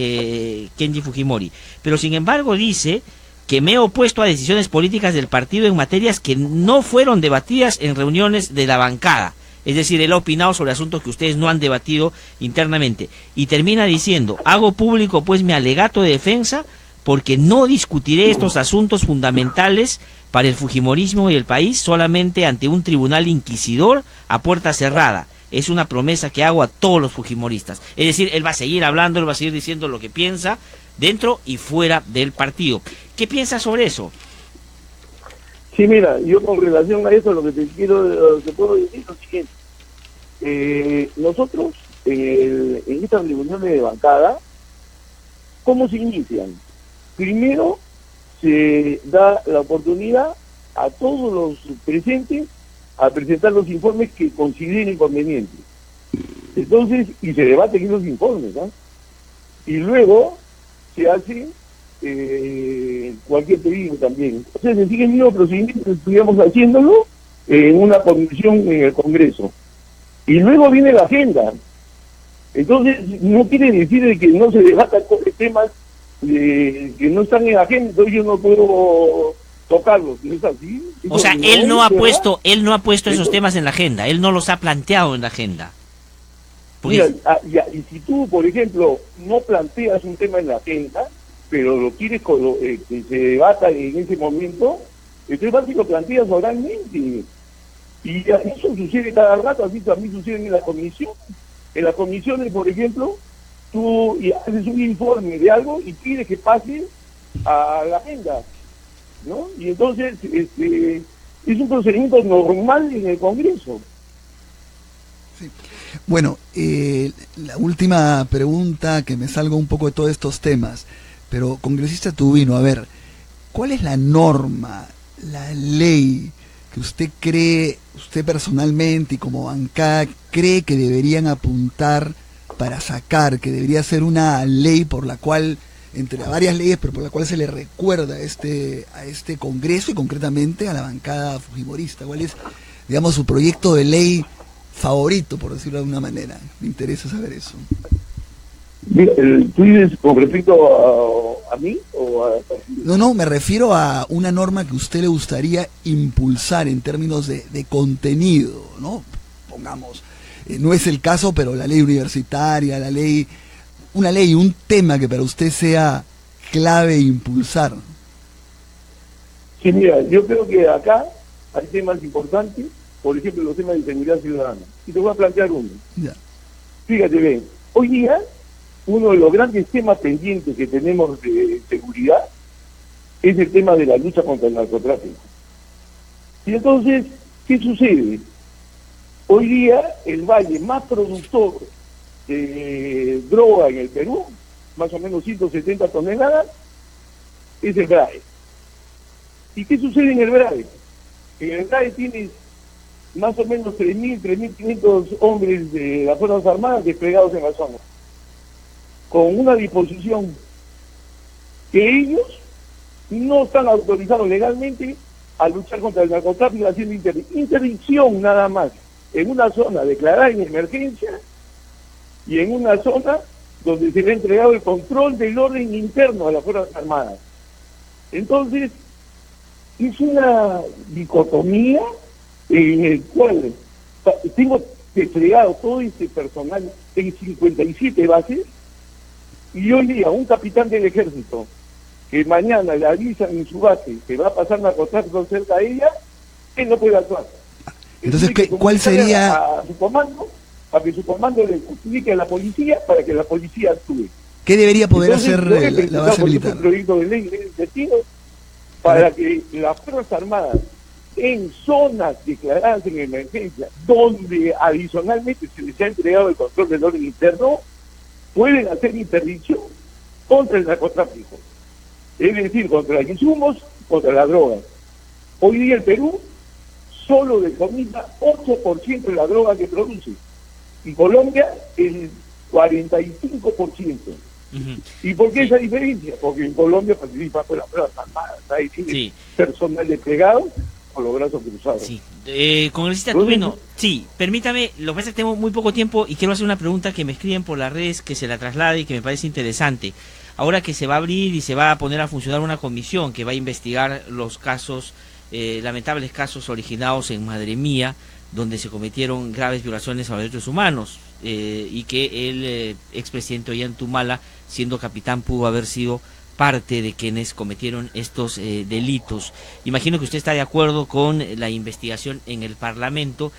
Kenji Fujimori. Pero sin embargo dice que me he opuesto a decisiones políticas del partido en materias que no fueron debatidas en reuniones de la bancada. Es decir, él ha opinado sobre asuntos que ustedes no han debatido internamente. Y termina diciendo, hago público pues mi alegato de defensa porque no discutiré estos asuntos fundamentales para el fujimorismo y el país solamente ante un tribunal inquisidor a puerta cerrada. Es una promesa que hago a todos los fujimoristas. Es decir, él va a seguir hablando, él va a seguir diciendo lo que piensa dentro y fuera del partido. ¿Qué piensas sobre eso? Sí, mira, yo con relación a eso lo que te puedo decir es lo siguiente. Nosotros, en estas reuniones de bancada, ¿cómo se inician? Primero, se da la oportunidad a todos los presentes a presentar los informes que consideren convenientes. Entonces, y se debaten esos informes, ¿no? Y luego se hace cualquier pedido también. O sea, se sigue el mismo procedimiento que estuviéramos haciéndolo en una comisión en el Congreso. Y luego viene la agenda. Entonces, no quiere decir de que no se debatan temas que no están en la agenda, entonces yo no puedo tocarlos. ¿No es así? O sea, él no ha puesto esos temas en la agenda, él no los ha planteado en la agenda. Mira, y si tú, por ejemplo, no planteas un tema en la agenda, pero lo quieres que se debata en ese momento, entonces vas y lo planteas oralmente. Y eso sucede cada rato, así también sucede en la comisión. En las comisiones, por ejemplo, tú haces un informe de algo y pides que pase a la agenda, ¿no? Y entonces es un procedimiento normal en el Congreso. Sí. Bueno, la última pregunta, que me salgo un poco de todos estos temas, pero congresista Tubino, a ver, ¿cuál es la norma, la ley que usted cree, usted personalmente y como bancada, cree que deberían apuntar para sacar, que debería ser una ley por la cual, entre varias leyes, pero por la cual se le recuerda a este Congreso y concretamente a la bancada fujimorista? ¿Cuál es, digamos, su proyecto de ley favorito, por decirlo de alguna manera? Me interesa saber eso. Mira, ¿tú dices con respecto a mí o a...? No, me refiero a una norma que a usted le gustaría impulsar en términos de contenido, ¿no? Pongamos, no es el caso, pero la ley universitaria, un tema que para usted sea clave impulsar. Sí, mira, yo creo que acá hay temas importantes, por ejemplo, los temas de seguridad ciudadana. Y te voy a plantear uno. Ya. Fíjate bien, hoy día uno de los grandes temas pendientes que tenemos de seguridad es el tema de la lucha contra el narcotráfico. Y entonces, ¿qué sucede? Hoy día el valle más productor de droga en el Perú, más o menos 170 toneladas, es el BRAE. ¿Y qué sucede en el BRAE? En el BRAE tienes más o menos 3.000, 3.500 hombres de las Fuerzas Armadas desplegados en la zona, con una disposición que ellos no están autorizados legalmente a luchar contra el narcotráfico, haciendo interdicción nada más, en una zona declarada en emergencia y en una zona donde se le ha entregado el control del orden interno a las Fuerzas Armadas. Entonces, es una dicotomía en el cual tengo desplegado todo este personal en 57 bases, y hoy día un capitán del ejército que mañana le avisan en su base que va a pasar narcotráfico cerca de ella, él no puede actuar. Entonces, ¿cuál sería...? A su comando, para que su comando le justifique a la policía para que la policía actúe. ¿Qué debería poder Entonces, hacer la base militar? Un proyecto de ley en ese sentido para que las Fuerzas Armadas en zonas declaradas en emergencia, donde adicionalmente se les ha entregado el control del orden interno, pueden hacer interdicción contra el narcotráfico, es decir, contra los insumos, contra la droga. Hoy día el Perú solo decomisa 8% de la droga que produce, y Colombia el 45%. ¿Y por qué esa diferencia? Porque en Colombia participa con las Fuerzas Armadas, ahí tiene personal desplegado con los brazos cruzados. Sí. Congresista Tubino, sí, permítame, lo que pasa es que tengo muy poco tiempo y quiero hacer una pregunta que me escriben por las redes, que se la traslade y que me parece interesante. Ahora que se va a abrir y se va a poner a funcionar una comisión que va a investigar los casos, lamentables casos originados en Madre Mía, donde se cometieron graves violaciones a los derechos humanos, y que el expresidente Ollantumala, siendo capitán, pudo haber sido parte de quienes cometieron estos delitos. Imagino que usted está de acuerdo con la investigación en el Parlamento,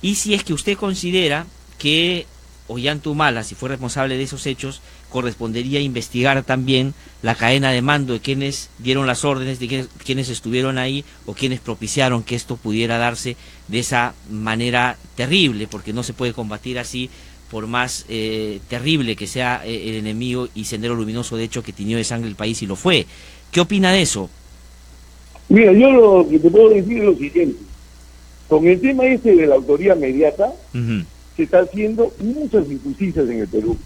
y si es que usted considera que Ollantumala, si fue responsable de esos hechos, correspondería investigar también la cadena de mando de quienes dieron las órdenes, de quienes estuvieron ahí o quienes propiciaron que esto pudiera darse de esa manera terrible, porque no se puede combatir así, por más terrible que sea el enemigo y Sendero Luminoso, de hecho, que tiñó de sangre el país, y lo fue. ¿Qué opina de eso? Mira, yo lo que te puedo decir es lo siguiente. Con el tema este de la autoría mediata, se está haciendo muchas injusticias en el Perú,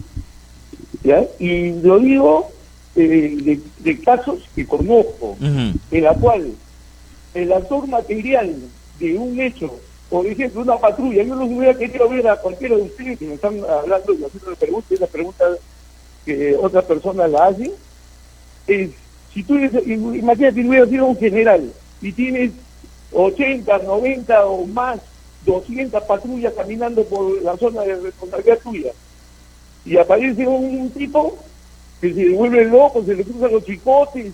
¿ya? Y lo digo de casos que conozco, en la cual el autor material de un hecho, por ejemplo, una patrulla, yo no hubiera querido ver a cualquiera de ustedes que me están hablando y haciendo preguntas, esa pregunta que otra persona la hace, es, si tú eres, imagínate, hubiera sido un general y tienes 80, 90 o más, 200 patrullas caminando por la zona de responsabilidad tuya, y aparece un tipo que se vuelve loco, se le cruzan los chicotes,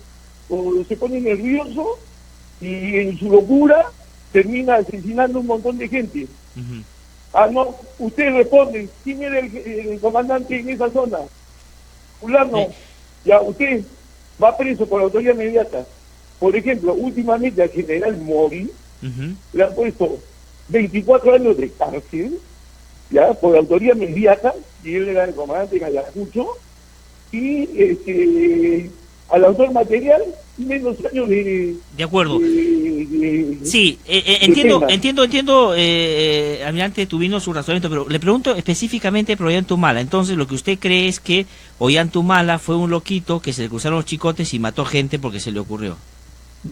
o se pone nervioso, y en su locura termina asesinando un montón de gente. No, usted responde, ¿quién era el comandante en esa zona? Fulano, ya usted va preso por autoridad inmediata. Por ejemplo, últimamente al general Mori le han puesto 24 años de cárcel, ya, por autoría inmediata, y él era el comandante en Ayacucho, y al autor material menos años de acuerdo. Sí, entiendo, almirante Tubino, su razonamiento, pero le pregunto específicamente por Ollantumala. Entonces, lo que usted cree es que Ollantumala fue un loquito que se le cruzaron los chicotes y mató gente porque se le ocurrió.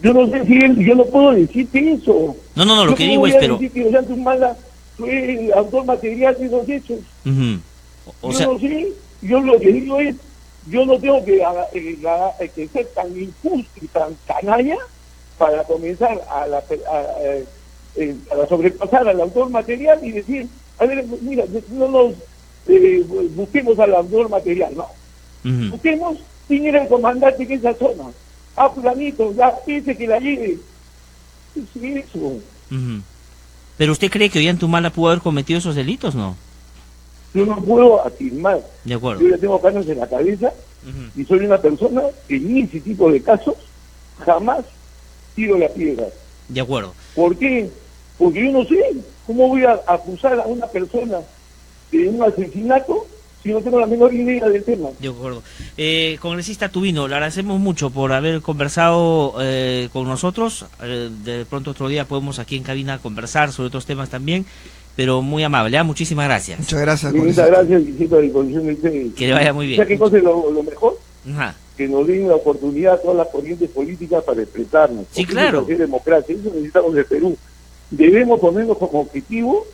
Yo no sé si yo no puedo decirte eso. No, lo que digo es, pero... decir que Ollantumala fue el autor material de los hechos. O yo sea... no sé, yo lo que digo es, yo no tengo que ser tan injusto y tan canalla para comenzar a sobrepasar al autor material y decir, a ver, mira, no nos busquemos al autor material, no. Busquemos quién era el comandante en esa zona. Fulanito, ya piense que la lleve. Es eso. ¿Pero usted cree que Ollantumala pudo haber cometido esos delitos, no? Yo no puedo afirmar. De acuerdo. Yo ya tengo canos en la cabeza y soy una persona que en ese tipo de casos jamás tiro la piedra. De acuerdo. ¿Por qué? Porque yo no sé cómo voy a acusar a una persona de un asesinato si no tengo la menor idea del tema. De acuerdo. Congresista Tubino, le agradecemos mucho por haber conversado con nosotros. De pronto otro día podemos aquí en cabina conversar sobre otros temas también, pero muy amable. Muchísimas gracias. Muchas gracias. Muchas gracias, y a disposición de ustedes. Que le vaya muy bien. ¿Sabes qué cosa es lo mejor? Ajá. Que nos den la oportunidad a todas las corrientes políticas para expresarnos. Sí, claro. Eso es democracia, eso necesitamos de Perú. Debemos ponernos como objetivo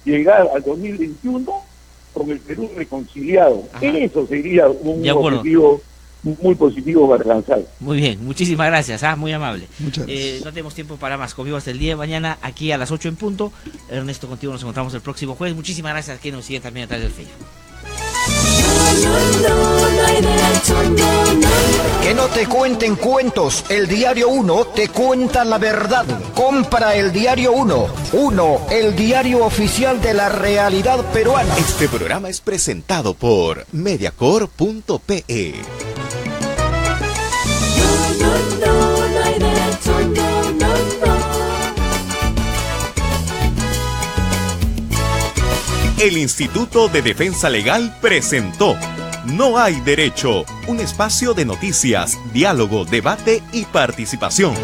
llegar al 2021 con el Perú reconciliado. Ajá. Eso sería un objetivo muy positivo para alcanzar. Muy bien, muchísimas gracias, muy amable. Muchas gracias. No tenemos tiempo para más. Conmigo hasta el día de mañana, aquí a las 8 en punto. Ernesto, contigo nos encontramos el próximo jueves. Muchísimas gracias que nos siguen también a través del Facebook. Que no te cuenten cuentos, el Diario 1 te cuenta la verdad. Compra el Diario 1, el diario oficial de la realidad peruana. Este programa es presentado por Mediacor.pe. El Instituto de Defensa Legal presentó No hay derecho, un espacio de noticias, diálogo, debate y participación.